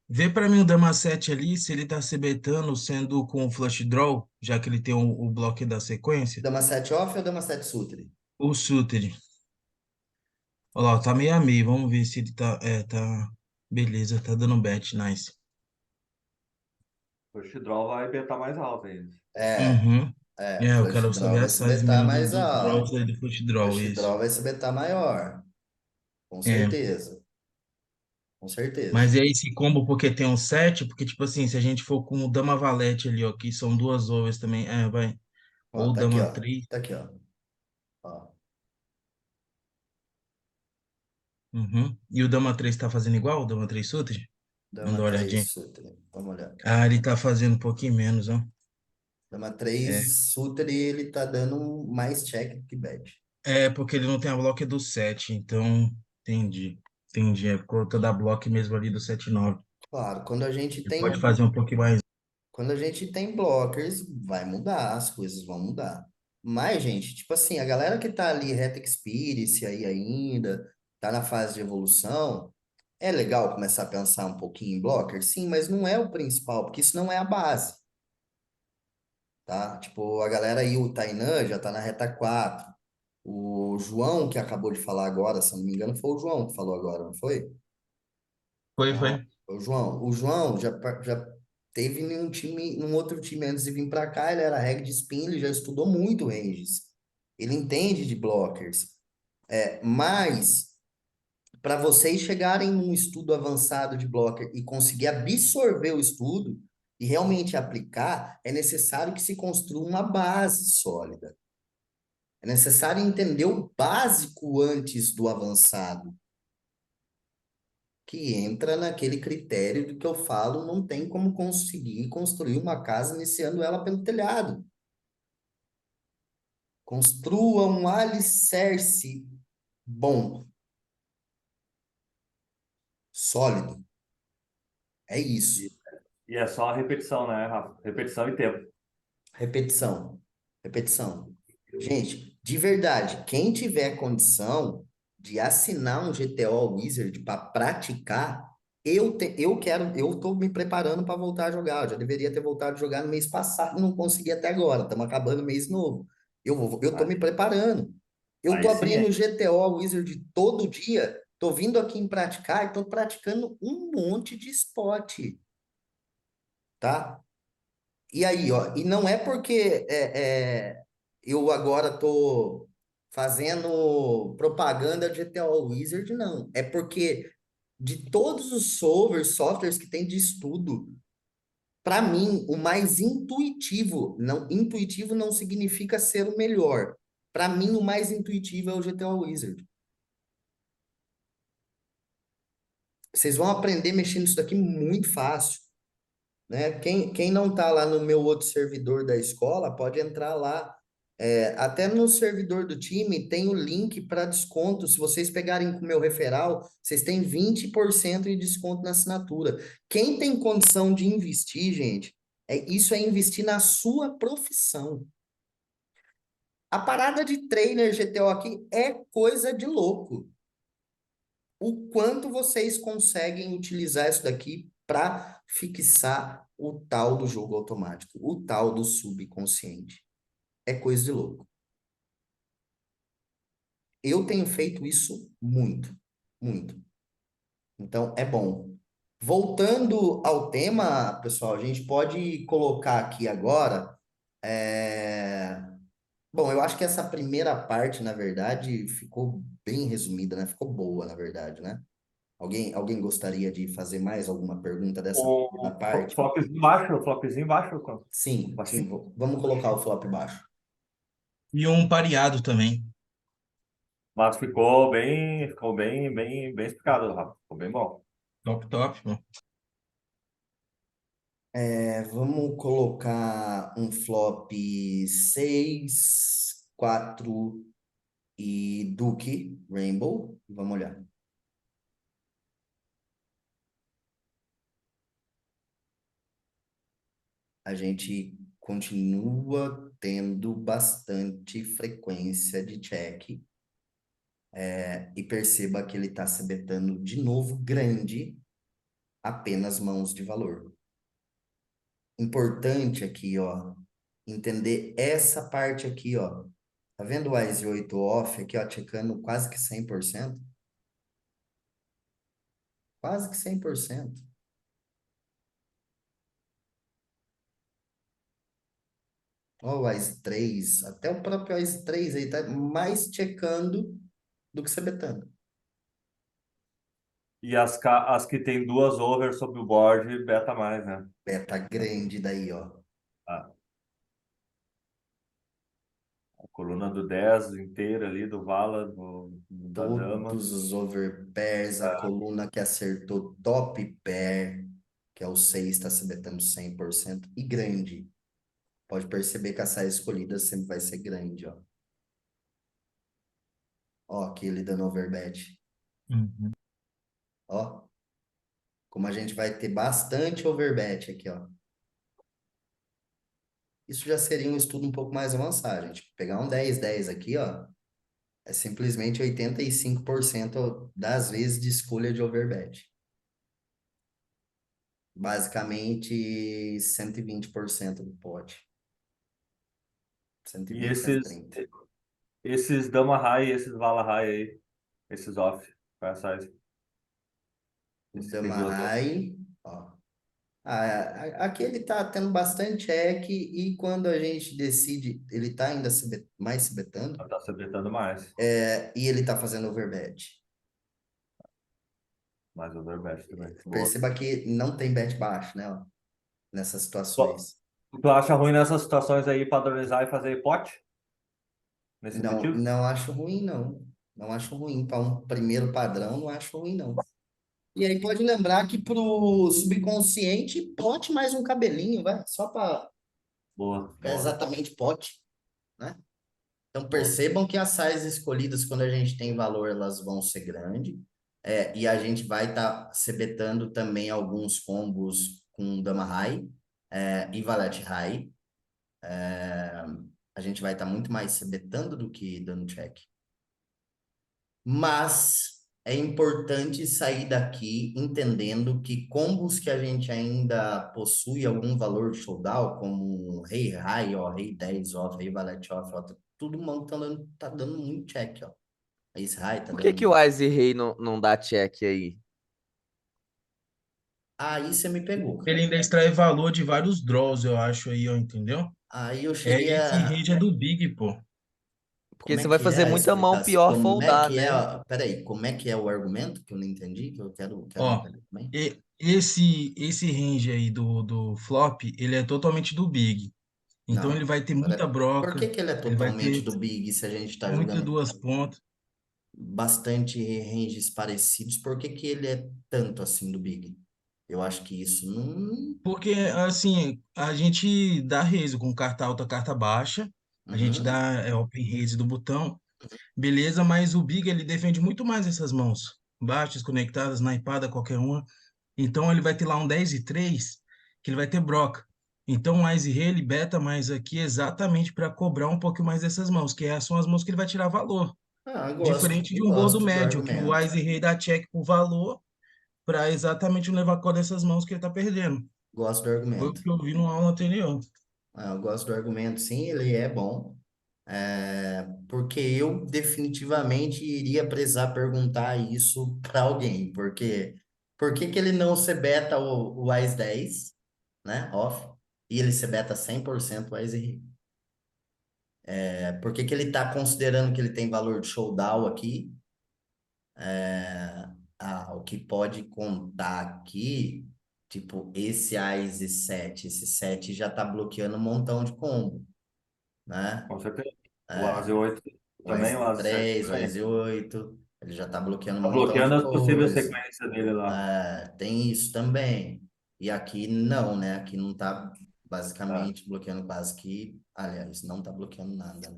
Vê pra mim o Dama 7 ali, se ele tá se betando sendo com flush draw, já que ele tem o bloco da sequência. Dama 7 off ou dama 7 suited? O suited. Olha lá, tá meio a meio. Vamos ver se ele tá. Tá. Beleza, tá dando bet, nice. O Draw vai betar mais alto ainda. É, Uhum. Eu flush quero draw saber vai a se size betar mesmo mais dos draws alto. aí do flush draw, Flush isso. draw vai se betar maior. Com É. certeza. Com certeza. Mas e aí esse combo porque tem um 7, porque tipo assim, se a gente for com o Dama Valete ali, ó, que são duas overs também, vai. Ó, Ou tá aqui, Dama ó. 3. Tá aqui, ó. Ó. Uhum. E o Dama 3 tá fazendo igual? O Dama 3 suited? Manda Dama uma olhadinha. 3 suited. Vamos olhar. Ah, ele tá fazendo um pouquinho menos, ó. Dama É, 3 suited e ele tá dando mais check do que bet. é porque ele não tem a block do 7, então entendi. Entendi. É por conta da block mesmo ali do 7-9. Claro, quando a gente Ele pode tem fazer um pouquinho mais. Quando a gente tem blockers, vai mudar, as coisas vão mudar. Mas, gente, tipo assim, a galera que tá ali reta experience aí ainda, tá na fase de evolução, é legal começar a pensar um pouquinho em blocker, sim, mas não é o principal, porque isso não é a base, tá? Tipo, a galera aí, o Tainan já tá na reta 4. O João, que acabou de falar agora, se eu não me engano, foi o João que falou agora, não foi? Foi, Não, foi. o João já teve num time, num outro time antes de vir para cá, ele era reg de spin, ele já estudou muito ranges. Ele entende de blockers. Mas para vocês chegarem num estudo avançado de blocker e conseguir absorver o estudo e realmente aplicar, é necessário que se construa uma base sólida. É necessário entender o básico antes do avançado. Que entra naquele critério do que eu falo, não tem como conseguir construir uma casa iniciando ela pelo telhado. Construa um alicerce bom, sólido. É isso. E é só a repetição, né, Rafa? Repetição e tempo. Repetição. Repetição. Gente, de verdade, quem tiver condição de assinar um GTO Wizard para praticar, eu tô me preparando para voltar a jogar. Eu já deveria ter voltado a jogar no mês passado, não consegui até agora. Estamos acabando o mês novo. Eu tô Aí, me preparando. Eu tô aí sim, abrindo hein? o GTO Wizard todo dia, tô vindo aqui em praticar e tô praticando um monte de spot, tá? E aí, ó, e não é porque eu agora tô fazendo propaganda de GTO Wizard, não. É porque de todos os softwares que tem de estudo, para mim, o mais intuitivo não significa ser o melhor. Para mim, o mais intuitivo é o GTO Wizard. Vocês vão aprender mexendo nisso daqui muito fácil. Né? Quem não está lá no meu outro servidor da escola, pode entrar lá. Até no servidor do time tem o link para desconto. Se vocês pegarem com o meu referral, vocês têm 20% de desconto na assinatura. Quem tem condição de investir, gente, isso é investir na sua profissão. A parada de trainer GTO aqui é coisa de louco. O quanto vocês conseguem utilizar isso daqui para fixar o tal do jogo automático, o tal do subconsciente. É coisa de louco. Eu tenho feito isso muito, muito. Então, é bom. Voltando ao tema, pessoal, a gente pode colocar aqui agora. é, Bom, eu acho que essa primeira parte, na verdade, ficou bem resumida, né? Ficou boa, na verdade, né? Alguém gostaria de fazer mais alguma pergunta dessa O primeira parte? flopzinho baixo, quanto? Sim, sim, Baixinho. vamos colocar o flop baixo. E um pareado também. Mas ficou bem explicado, Rafa. Ficou bem bom. Top, top, mano. Vamos colocar um flop 6 4 e Duke, Rainbow. Vamos olhar. A gente continua tendo bastante frequência de check. E perceba que ele está se betando de novo grande, apenas mãos de valor. Importante aqui, ó, entender essa parte aqui, ó. Tá vendo o ICE 8 off aqui, ó, checando quase que 100%? Quase que 100%. Ó, o ICE 3, até o próprio ICE 3 aí tá mais checando do que se betando. E as que tem duas over sobre o board, beta mais, né? Beta grande daí, ó. Ah, A coluna do 10 inteira ali, do vala, da dama. Todos os overpairs, a coluna que acertou top pair, que é o 6, está se betando 100%, e grande. Pode perceber que a saia escolhida sempre vai ser grande, ó. Ó, aqui ele dando overbet. Uhum. Ó, como a gente vai ter bastante overbet aqui, ó. Isso já seria um estudo um pouco mais avançado, gente. Pegar um 10-10 aqui, ó, é simplesmente 85% das vezes de escolha de overbet. Basicamente, 120% do pote. E 120, 130. esses dama high, esses vala high aí, esses off, qual é a size? O Esse tem Dama duas damas. High, ó. Aqui ele tá tendo bastante check e quando a gente decide, ele tá ainda mais se betando, Ela tá se habilitando mais. e ele tá fazendo overbet. Mais overbet também. Boa. Perceba que não tem bet baixo, né, ó, nessas Tu, situações. tu acha ruim nessas situações aí padronizar e fazer pote? Nesse Não, motivo? não acho ruim, não. Não acho ruim. Para um primeiro padrão, não acho ruim, não. E aí pode lembrar que pro subconsciente, pote mais um cabelinho, vai, só para Boa, ficar boa, exatamente pote, né? Então boa. percebam que as sizes escolhidas, quando a gente tem valor, elas vão ser grandes. E a gente vai estar sebetando também alguns combos com dama high, e valete high. A gente vai estar muito mais sebetando do que dando check. Mas é importante sair daqui entendendo que combos que a gente ainda possui algum valor de showdown, como rei high, ó, rei 10 off, rei valete off, ó, todo mundo tá dando muito check, ó. Ace high tá Por que que dando. o Ice Rei não dá check aí? Aí você me pegou, Ele cara. ainda extrai valor de vários draws, eu acho aí, ó, entendeu? Aí eu É cheguei esse a. range é do Big, pô. Porque Como é você vai que é fazer a muita mão explicação? pior Como é foldar, que é? né? Peraí, como é que é o argumento que eu não entendi? Que eu quero Ó, entender também. esse range aí do flop, ele é totalmente do Big. Então ele Não. vai ter muita Peraí. Por que broca, que ele é ele vai totalmente ter do Big se a gente tá muita jogando duas pontas. bastante ranges parecidos, por que que ele é tanto assim do Big? Eu acho que isso não. Porque, assim, a gente dá raise com carta alta, carta baixa, a gente Uhum. dá open raise do botão, beleza, mas o Big ele defende muito mais essas mãos, baixas, conectadas, naipada, qualquer uma. Então ele vai ter lá um 10 e 3 que ele vai ter broca. Então o Ice Rei ele beta mais aqui exatamente para cobrar um pouco mais dessas mãos, são as mãos que ele vai tirar valor. Ah, Diferente de um bordo gosto do médio, que o argumento. Ice Rei dá check por valor para exatamente não levar cor dessas mãos que ele tá perdendo. Gosto do Foi o argumento. que eu vi no aula anterior. Eu gosto do argumento, sim, ele é bom. Porque eu definitivamente iria precisar perguntar isso para alguém, porque por que que ele não se beta o AIS 10, né, off, e ele se beta 100% o AIS RI? Por que que ele está considerando que ele tem valor de showdown aqui? O que pode contar aqui, tipo, esse AIS 7, esse 7 já está bloqueando um montão de combo, né? Com certeza. O Ase 8 O também, o AIS Ase 7 3, o também. AIS 8, ele já está bloqueando um Tá montão de bloqueando as possíveis coisa. sequências dele lá. Tem isso também. E aqui não, né? Aqui não está Tá. basicamente bloqueando quase que, aliás, não está bloqueando nada, né?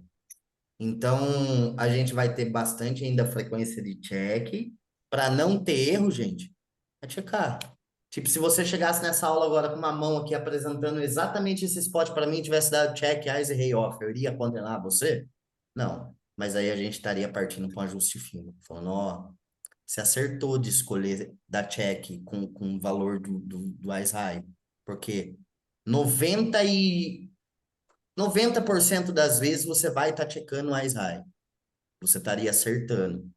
Então, a gente vai ter bastante ainda frequência de check. Para não ter erro, gente, é checar. Tipo, se você chegasse nessa aula agora com uma mão aqui apresentando exatamente esse spot para mim, e tivesse dado check, eyes e rei off, eu iria condenar você? Não. Mas aí a gente estaria partindo para um ajuste fino, falando, ó, você acertou de escolher dar check com o valor do eyes high, porque 90% das vezes você vai estar checando o eyes high. Você estaria acertando.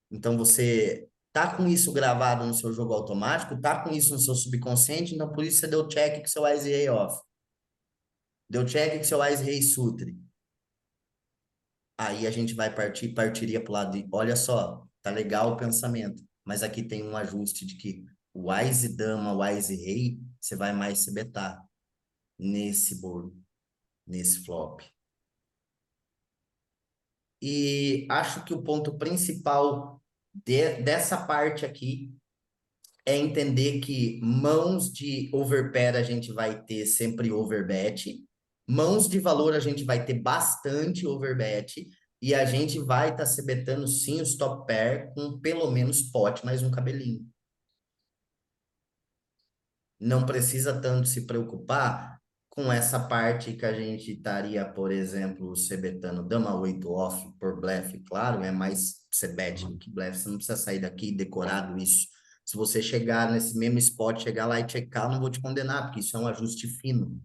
Então você tá com isso gravado no seu jogo automático, tá com isso no seu subconsciente, então por isso você deu check com seu Eyes Rei off. Deu check com seu Eyes Rei Sutre. Aí a gente partiria pro lado de, olha só, tá legal o pensamento, mas aqui tem um ajuste de que o Wise Dama, o Wise Rei, você vai mais se betar nesse bolo, nesse flop. E acho que o ponto principal dessa parte aqui é entender que mãos de overpair a gente vai ter sempre overbet, mãos de valor a gente vai ter bastante overbet, e a gente vai estar se betando sim os top pair com pelo menos pot mais um cabelinho. Não precisa tanto se preocupar com essa parte que a gente estaria, por exemplo, se betando dama 8 off por blefe, claro, é mais você bet do que blefe, você não precisa sair daqui decorado isso. Se você chegar nesse mesmo spot, chegar lá e checar, eu não vou te condenar, porque isso é um ajuste fino.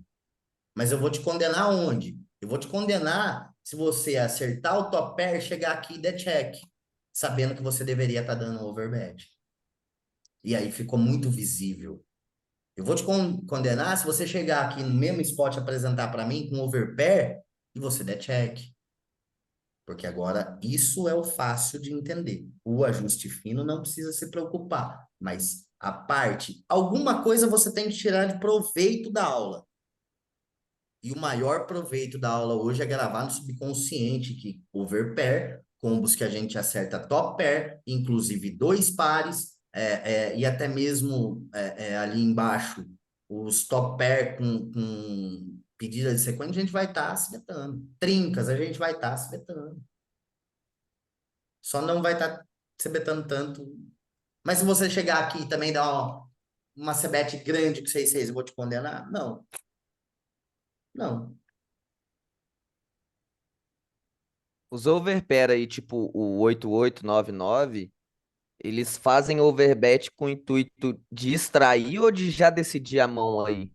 Mas eu vou te condenar onde? Eu vou te condenar se você acertar o top pair, chegar aqui e der check, sabendo que você deveria estar dando overbet. E aí ficou muito visível. Eu vou te condenar se você chegar aqui no mesmo spot e apresentar para mim com overpair e você der check. Porque agora isso é o fácil de entender. O ajuste fino não precisa se preocupar, mas a parte, alguma coisa você tem que tirar de proveito da aula. E o maior proveito da aula hoje é gravar no subconsciente que overpair, combos que a gente acerta top pair, inclusive dois pares, e até mesmo ali embaixo, os top pair com pedida de sequência, a gente vai estar se betando. Trincas, a gente vai estar se betando. Só não vai estar se betando tanto. Mas se você chegar aqui e também dar uma cebete grande com 6-6, eu vou te condenar? Não. Não. Os overpair aí, tipo o 8899, eles fazem overbet com o intuito de extrair ou de já decidir a mão aí?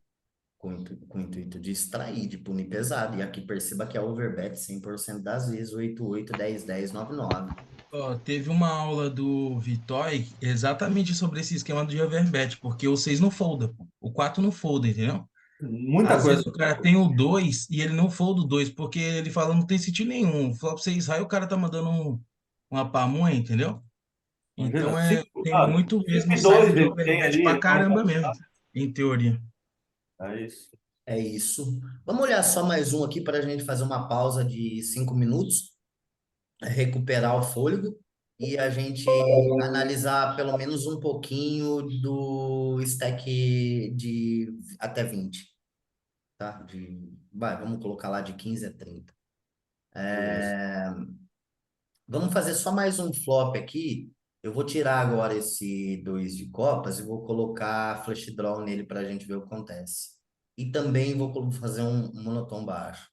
Com o intuito de extrair, de punir pesado. E aqui perceba que é overbet 100% das vezes, 88, 10, 10, 99. Ó, teve uma aula do Vitoy exatamente sobre esse esquema de overbet, porque o 6 não folda, pô. O 4 não folda, entendeu? Muita Às coisa. vezes o cara tem o 2 e ele não folda o 2 porque ele fala não tem sentido nenhum. Flop 6 raio, o cara tá mandando uma pamonha, entendeu? Imagina, Então cinco, tem muito 5 mesmo e size 2 de ele tem overbet ali, pra ele não caramba pode mesmo, dar. em teoria. É isso. É isso. Vamos olhar só mais um aqui para a gente fazer uma pausa de 5 minutos, recuperar o fôlego e a gente analisar pelo menos um pouquinho do stack de até 20, tá? Vamos colocar lá de 15 a 30. Beleza. Vamos fazer só mais um flop aqui. Eu vou tirar agora esse 2 de copas e vou colocar flash draw nele para a gente ver o que acontece. E também vou fazer um monotom baixo.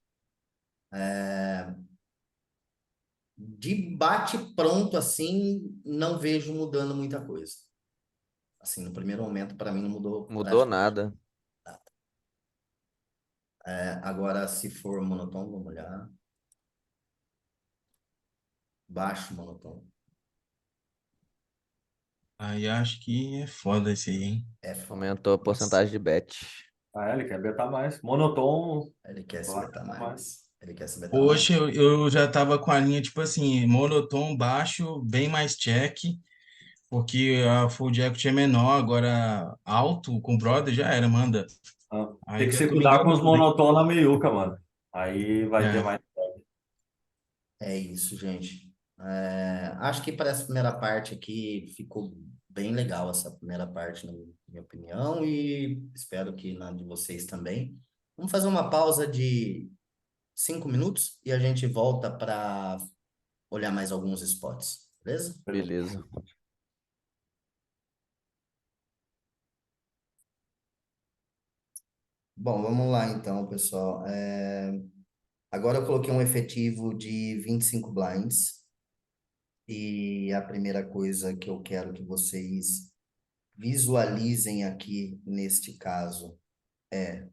De bate pronto assim, não vejo mudando muita coisa. Assim, no primeiro momento, para mim, não mudou Mudou praticamente nada. nada. Agora, se for monotom, vamos olhar. Baixo monotom. Aí acho que é foda esse aí, hein? É foda. Aumentou a Nossa. porcentagem de bet. Ah, ele quer betar mais. Monotom, Ele quer se vai betar betar mais. mais. Ele quer se betar mais. Poxa, eu já tava com a linha, tipo assim, monotom baixo, bem mais check, porque a full jacket é menor, agora alto com brother já era, manda. Ah, tem Aí que já se cuidar com domingamos os tudo, hein? monotom na meiuca, mano. Aí vai ter É. mais. É isso, gente. Acho que para essa primeira parte aqui ficou bem legal essa primeira parte, na minha opinião, e espero que na de vocês também. Vamos fazer uma pausa de 5 minutos e a gente volta para olhar mais alguns spots, beleza? Beleza. Bom, vamos lá então, pessoal. Agora eu coloquei um efetivo de 25 blinds e a primeira coisa que eu quero que vocês visualizem aqui neste caso é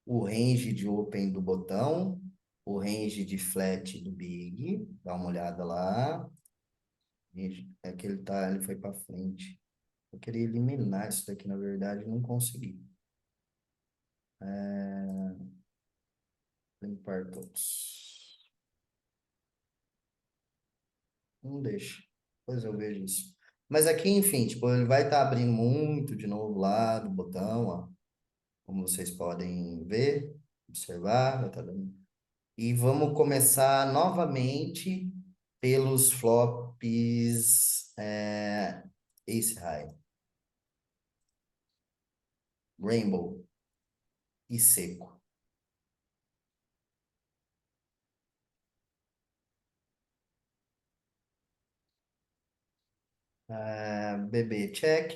o range de open do botão, o range de flat do big, dá uma olhada lá. É que ele foi para frente. Eu queria eliminar isso daqui, na verdade, não consegui. Limpar todos. Não deixa. Depois eu vejo isso. Mas aqui, enfim, tipo, ele vai estar abrindo muito de novo lá do botão, ó. Como vocês podem ver, observar, vai estar dando. E vamos começar novamente pelos flops Ace High, Rainbow e Seco. BB check.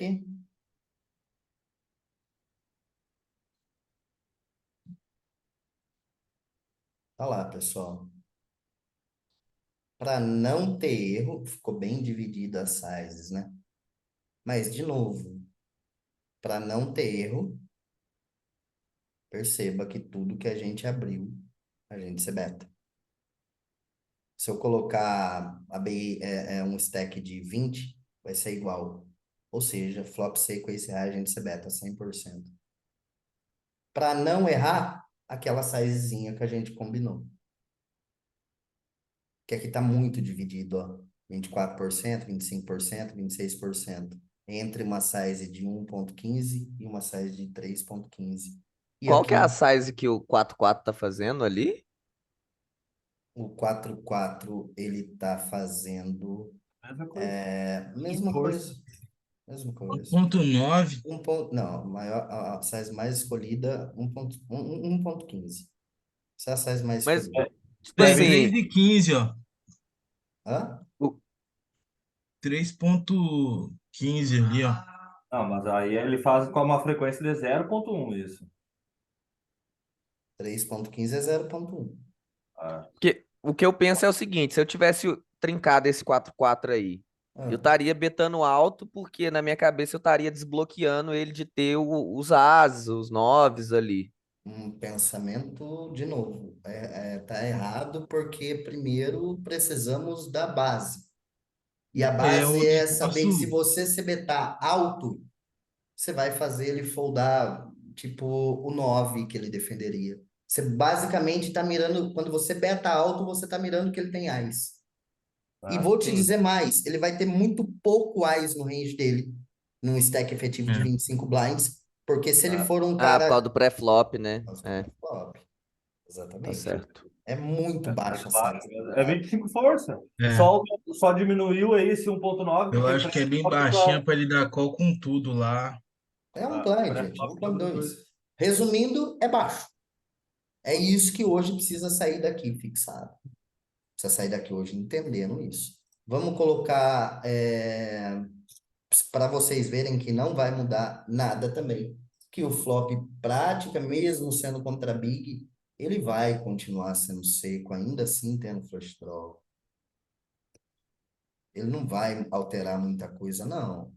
Olha lá, pessoal. Para não ter erro, ficou bem dividido as sizes, né? Mas, de novo, para não ter erro, perceba que tudo que a gente abriu, a gente se beta. Se eu colocar um stack de 20, vai ser igual. Ou seja, flop seco esse high, a gente se beta 100%. Para não errar, aquela sizezinha que a gente combinou. Que aqui está muito dividido, ó. 24%, 25%, 26%. Entre uma size de 1.15 e uma size de 3.15. E Qual que é a aqui size que o 4-4 tá fazendo ali? o 4.4 ele tá fazendo Mesma coisa. mesma Força. coisa. Mesma coisa. 1.9, Não, a size mais escolhida, 1.15. Essa é a size mais Mas, escolhida. tipo tem assim, 3,15, ó. Hã? o- 3,15 ali, ó. Não, mas aí ele faz com uma frequência de 0,1 isso. 3.15 é 0.1. Ah, o que eu penso é o seguinte, se eu tivesse trincado esse 4-4 aí, eu Ah, estaria betando alto, porque na minha cabeça eu estaria desbloqueando ele de ter os ases, os noves ali. um pensamento, de novo, tá errado porque primeiro precisamos da base. E a É base o é saber que se negócio. você se betar alto, você vai fazer ele foldar, tipo, o 9 que ele defenderia. Você basicamente está mirando, quando você beta alto, você está mirando que ele tem AIS. E tá? vou te Sim. dizer mais, ele vai ter muito pouco AIS no range dele, num stack efetivo de É. 25 blinds, porque se ele Ah, for um Ah, por causa cara... do pré-flop, né? Nossa, É, flop, tá exatamente. certo. É muito é baixa muito a baixo size do mesmo. É cara. 25 força. É. Só diminuiu aí esse 1,9 Eu porque acho que é bem pré-flop baixinha para ele dar call com tudo lá. É um blind, gente, é pré-flop um blind joga os 2. dois. Resumindo, é baixo. É isso que hoje precisa sair daqui fixado. Precisa sair daqui hoje entendendo isso. Vamos colocar para vocês verem que não vai mudar nada também. Que o flop prática, mesmo sendo contra Big, ele vai continuar sendo seco, ainda assim tendo flush draw. Ele não vai alterar muita coisa, não.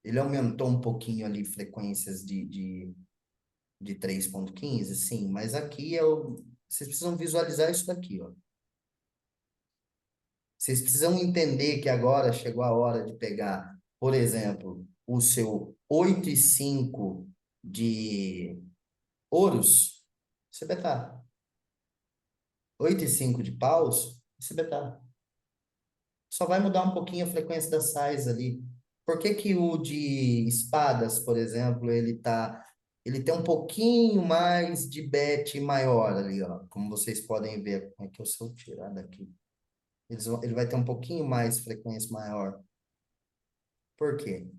Ele aumentou um pouquinho ali frequências de 3.15, sim, mas aqui vocês precisam visualizar isso daqui, ó. Vocês precisam entender que agora chegou a hora de pegar, por exemplo, o seu 8,5 de ouros, você betar. 8,5 de paus, você betar. Só vai mudar um pouquinho a frequência das sais ali. Por que que o de espadas, por exemplo, ele tem um pouquinho mais de bet maior ali, ó, como vocês podem ver. Como é que eu se eu tirar daqui? Ele vai ter um pouquinho mais frequência maior. Por quê?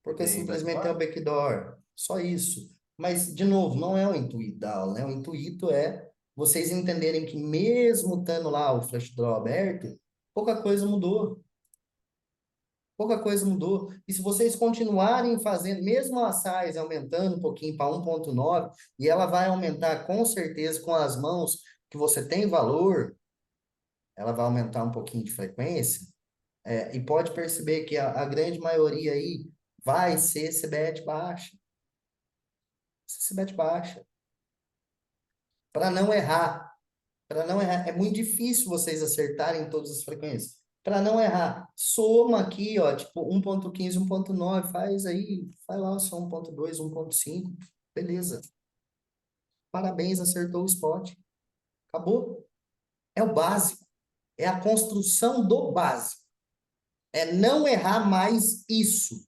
Porque Tem simplesmente é o backdoor? backdoor. Só isso. Mas, de novo, não é o intuito da aula, né? O intuito é vocês entenderem que mesmo estando lá o flash draw aberto, pouca coisa mudou. Pouca coisa mudou. E se vocês continuarem fazendo, mesmo a size aumentando um pouquinho para 1.9, e ela vai aumentar com certeza com as mãos que você tem valor, ela vai aumentar um pouquinho de frequência, e pode perceber que a grande maioria aí vai ser CBET baixa. CBET baixa. Para não errar. Para não errar. É muito difícil vocês acertarem todas as frequências. Para não errar, soma aqui, ó, tipo 1.15, 1.9, faz aí, faz lá só 1.2, 1.5, beleza. Parabéns, acertou o spot. Acabou. É o básico. É a construção do básico. É não errar mais isso.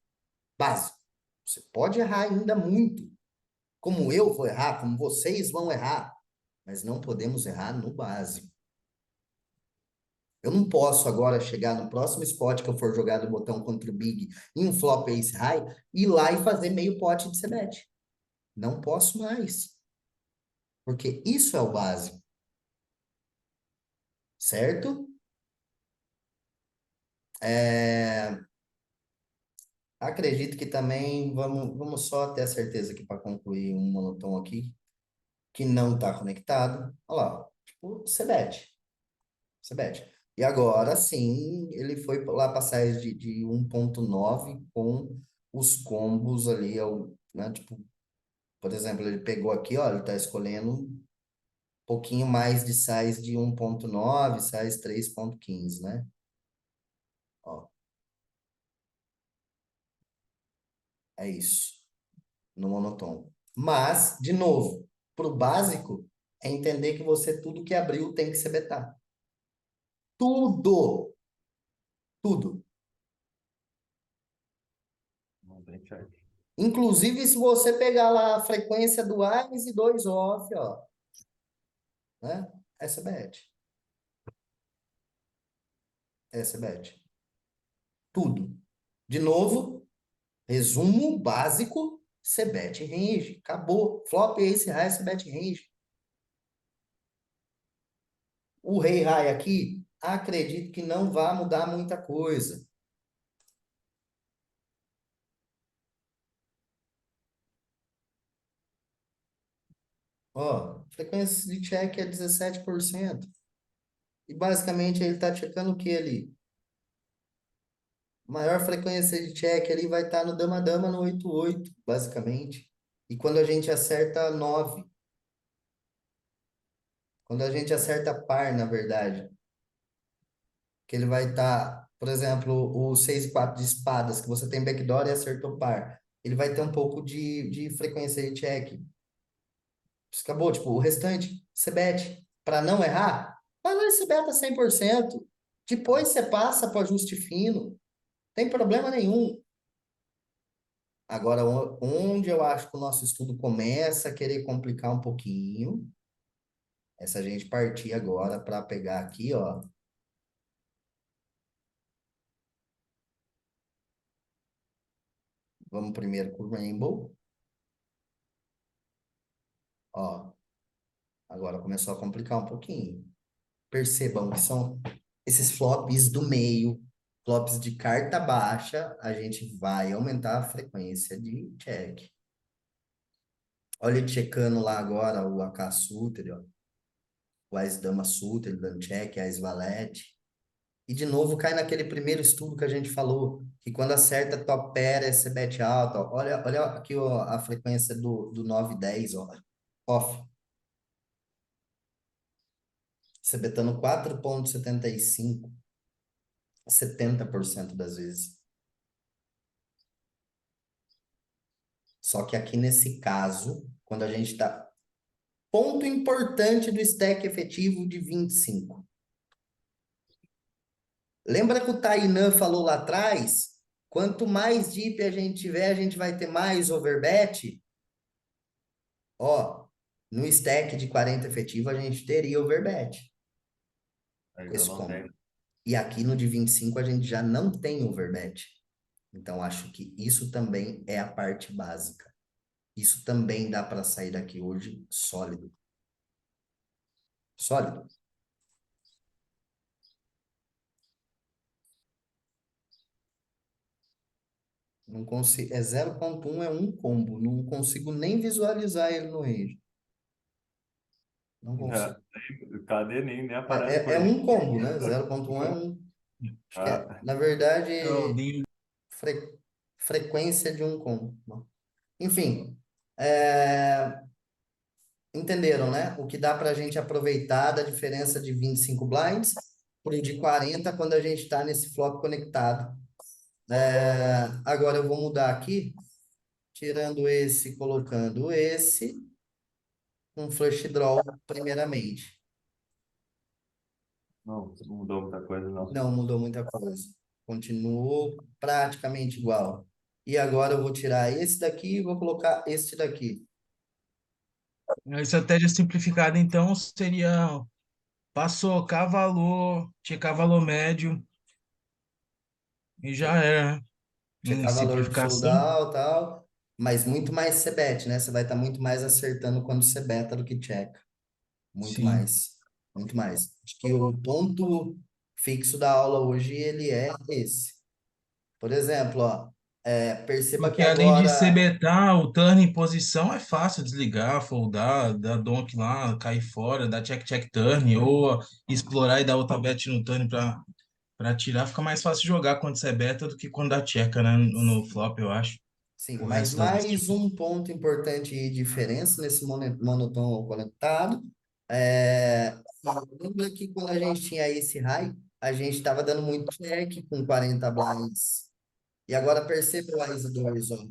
Básico. Você pode errar ainda muito. Como eu vou errar, como vocês vão errar. mas não podemos errar no básico. Eu não posso agora chegar no próximo spot que eu for jogar do botão contra o Big em um flop ace high, ir lá e fazer meio pote de C-bet. Não posso mais. Porque isso é o básico. Certo? Acredito que também, vamos só ter a certeza aqui para concluir um monotom aqui, que não está conectado. Olha lá, ó, tipo, C-bet. C-bet. E agora sim, ele foi lá para size de 1.9 com os combos ali, né? Tipo, por exemplo, ele pegou aqui, ó, ele está escolhendo um pouquinho mais de size de 1.9, size 3.15, né? Ó, é isso, no monotom. Mas, de novo, pro básico, é entender que você, tudo que abriu tem que ser betado. Tudo! Tudo. Não tem check. Inclusive, se você pegar lá a frequência do AIS e 2 off, ó, né? Essa é bet. Essa é bet. Tudo. De novo, resumo básico, C-bet range. Acabou. Flop ace high, C-bet range. O rei high aqui, acredito que não vai mudar muita coisa. Ó, frequência de check é 17%. E basicamente ele está checando o que ali? Maior frequência de check ali vai estar no dama-dama no 8-8, basicamente. E quando a gente acerta 9, quando a gente acerta par, na verdade, que ele vai estar, por exemplo, o 6-4 de espadas, que você tem backdoor e acertou par, ele vai ter um pouco de frequência de check. Acabou, tipo, o restante, você bet. Para não errar, vai lá e você beta 100%. Depois você passa para ajuste fino. Tem problema nenhum. Agora, onde eu acho que o nosso estudo começa a querer complicar um pouquinho, é se a gente partir agora para pegar aqui, ó. Vamos primeiro com o Rainbow. Ó, agora começou a complicar um pouquinho. Percebam que são esses flops do meio, flops de carta baixa, a gente vai aumentar a frequência de check. Olha ele checando lá agora o AK Suited, ó. O Ás Dama Suited, dando check, Ás Valete. E de novo cai naquele primeiro estudo que a gente falou, que quando acerta top pair é esse bet alto, ó. Olha aqui ó, a frequência do 9-10, ó. Off. Você betando 4,75, 70% das vezes. Só que aqui nesse caso, quando a gente está... Ponto importante do stack efetivo de 25. Lembra que o Tainan falou lá atrás? Quanto mais deep a gente tiver, a gente vai ter mais overbet. Ó, no stack de 40 efetivo, a gente teria overbet com Ainda esse não combo. tem. E aqui no de 25 a gente já não tem overbet. Então, acho que isso também é a parte básica. Isso também dá para sair daqui hoje sólido. Sólido. Não consigo, é 0,1 é um combo. Não consigo nem visualizar ele no range. Não consigo. Cadê? Nem aparece É por aí. um combo, né? 0,1 é um. Acho que é, Ah, na verdade, Eu dei fre- frequência de um combo. Enfim, é, entenderam, né? O que dá para a gente aproveitar da diferença de 25 blinds para o de 40 quando a gente está nesse flop conectado. Agora eu vou mudar aqui, tirando esse, colocando esse, um flush draw primeiramente. não mudou muita coisa, não. Não mudou muita coisa. Continuou praticamente igual. E agora eu vou tirar esse daqui e vou colocar este daqui. A estratégia simplificada, então, seria passou, cavalou, checar valor médio e já era, né? Em Checar valor do simplificação, soldado e tal, mas muito mais CBET, né? Você vai estar muito mais acertando quando você beta do que checa. Muito sim. mais. Muito mais. Acho que o ponto fixo da aula hoje, ele é esse. Por exemplo, ó, perceba que Porque além de agora... CBtar, o turn em posição é fácil desligar, foldar, dar donk lá, cair fora, dar check turn, ou explorar e dar outra bet no turn para tirar. Fica mais fácil jogar quando você beta do que quando dá checa, né? No flop, eu acho. Sim, O mas resto das mais skills. um ponto importante e diferença nesse monotone conectado lembra que quando a gente tinha esse high, a gente estava dando muito check com 40 blinds. E agora perceba o Rise 2, ó.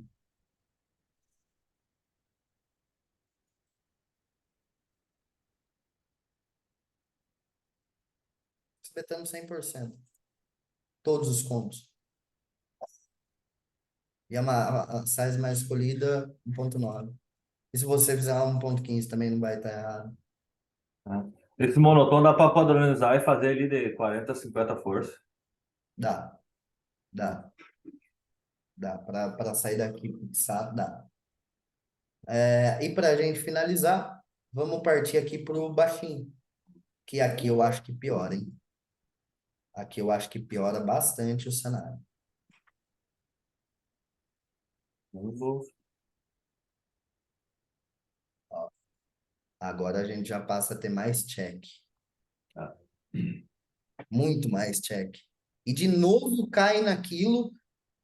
Espetando 100%. Todos os combos. E a size mais escolhida, 1.9. E se você fizer 1.15 também não vai estar errado. Né? Esse monotone dá para padronizar e fazer ali de 40 a 50 força. Dá, dá, dá. Para sair daqui fixado, dá. E para a gente finalizar, vamos partir aqui para o baixinho. Que aqui eu acho que piora, hein? Aqui eu acho que piora bastante o cenário. Vamos. Ó, agora a gente já passa a ter mais check. Ah, Muito mais check. E de novo cai naquilo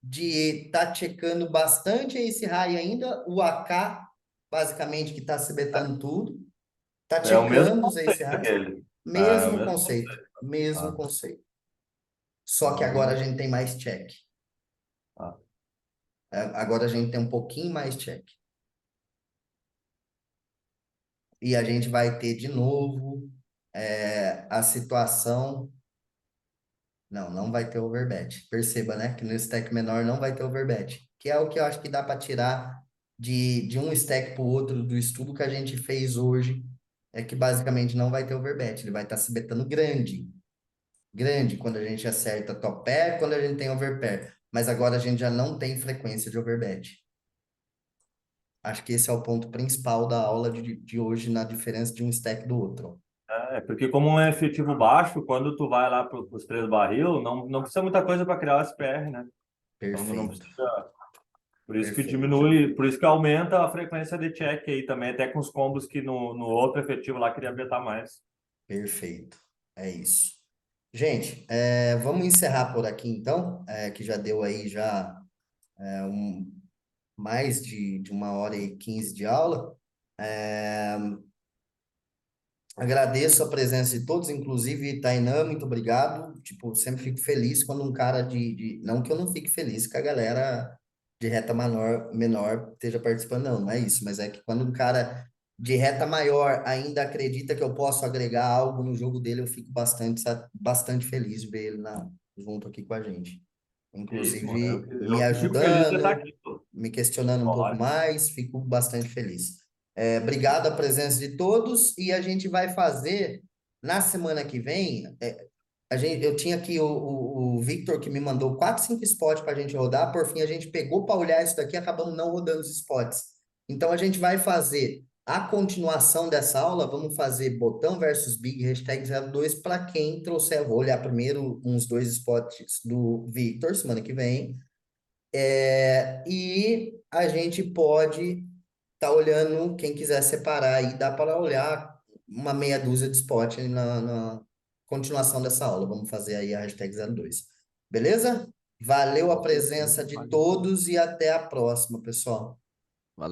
de tá checando bastante esse high ainda, o AK, basicamente, que está se betando tudo, tá é o mesmo checando os ace conceito highs, aquele. É o mesmo mesmo conceito, conceito. mesmo Ah, conceito. Só que agora a então, gente tem mais check. ah. Agora a gente tem um pouquinho mais check. E a gente vai ter de novo a situação. Não, não vai ter overbet. Perceba, né? Que no stack menor não vai ter overbet. Que é o que eu acho que dá para tirar de um stack para o outro do estudo que a gente fez hoje. É que basicamente não vai ter overbet. Ele vai estar se betando grande. Grande quando a gente acerta top pair, quando a gente tem overpair. Mas agora a gente já não tem frequência de overbet. Acho que esse é o ponto principal da aula de hoje na diferença de um stack do outro. Porque como é efetivo baixo, quando tu vai lá para os três barril, não precisa muita coisa para criar o SPR, né? Então não Perfeito, precisa. Por isso que perfeito, diminui, por isso que aumenta a frequência de check aí também, até com os combos que no outro efetivo lá queria betar mais. perfeito. É isso. Gente, vamos encerrar por aqui então, que já deu aí já mais de 1h15 de aula. É, agradeço a presença de todos, inclusive Tainã, muito obrigado. Tipo, sempre fico feliz quando um cara Não que eu não fique feliz que a galera de reta menor esteja participando, não é isso, mas é que quando um cara de reta maior ainda acredita que eu posso agregar algo no jogo dele, eu fico bastante feliz de ver ele junto aqui com a gente. Que isso, mano. Inclusive, me Eu que fico feliz de estar ajudando, aqui, pô. me questionando um pouco Olá. mais, fico bastante feliz. Obrigado a presença de todos e a gente vai fazer na semana que vem. Eu tinha aqui o Victor que me mandou 4, 5 spots para a gente rodar. Por fim, a gente pegou para olhar isso daqui e acabamos não rodando os spots. Então, a gente vai fazer a continuação dessa aula. Vamos fazer botão versus big, hashtag 02 para quem trouxer. Vou olhar primeiro uns 2 spots do Victor semana que vem. E a gente pode tá olhando, quem quiser separar aí, dá para olhar uma meia dúzia de spot aí na continuação dessa aula. Vamos fazer aí a hashtag 02. Beleza? Valeu a presença de todos e até a próxima, pessoal.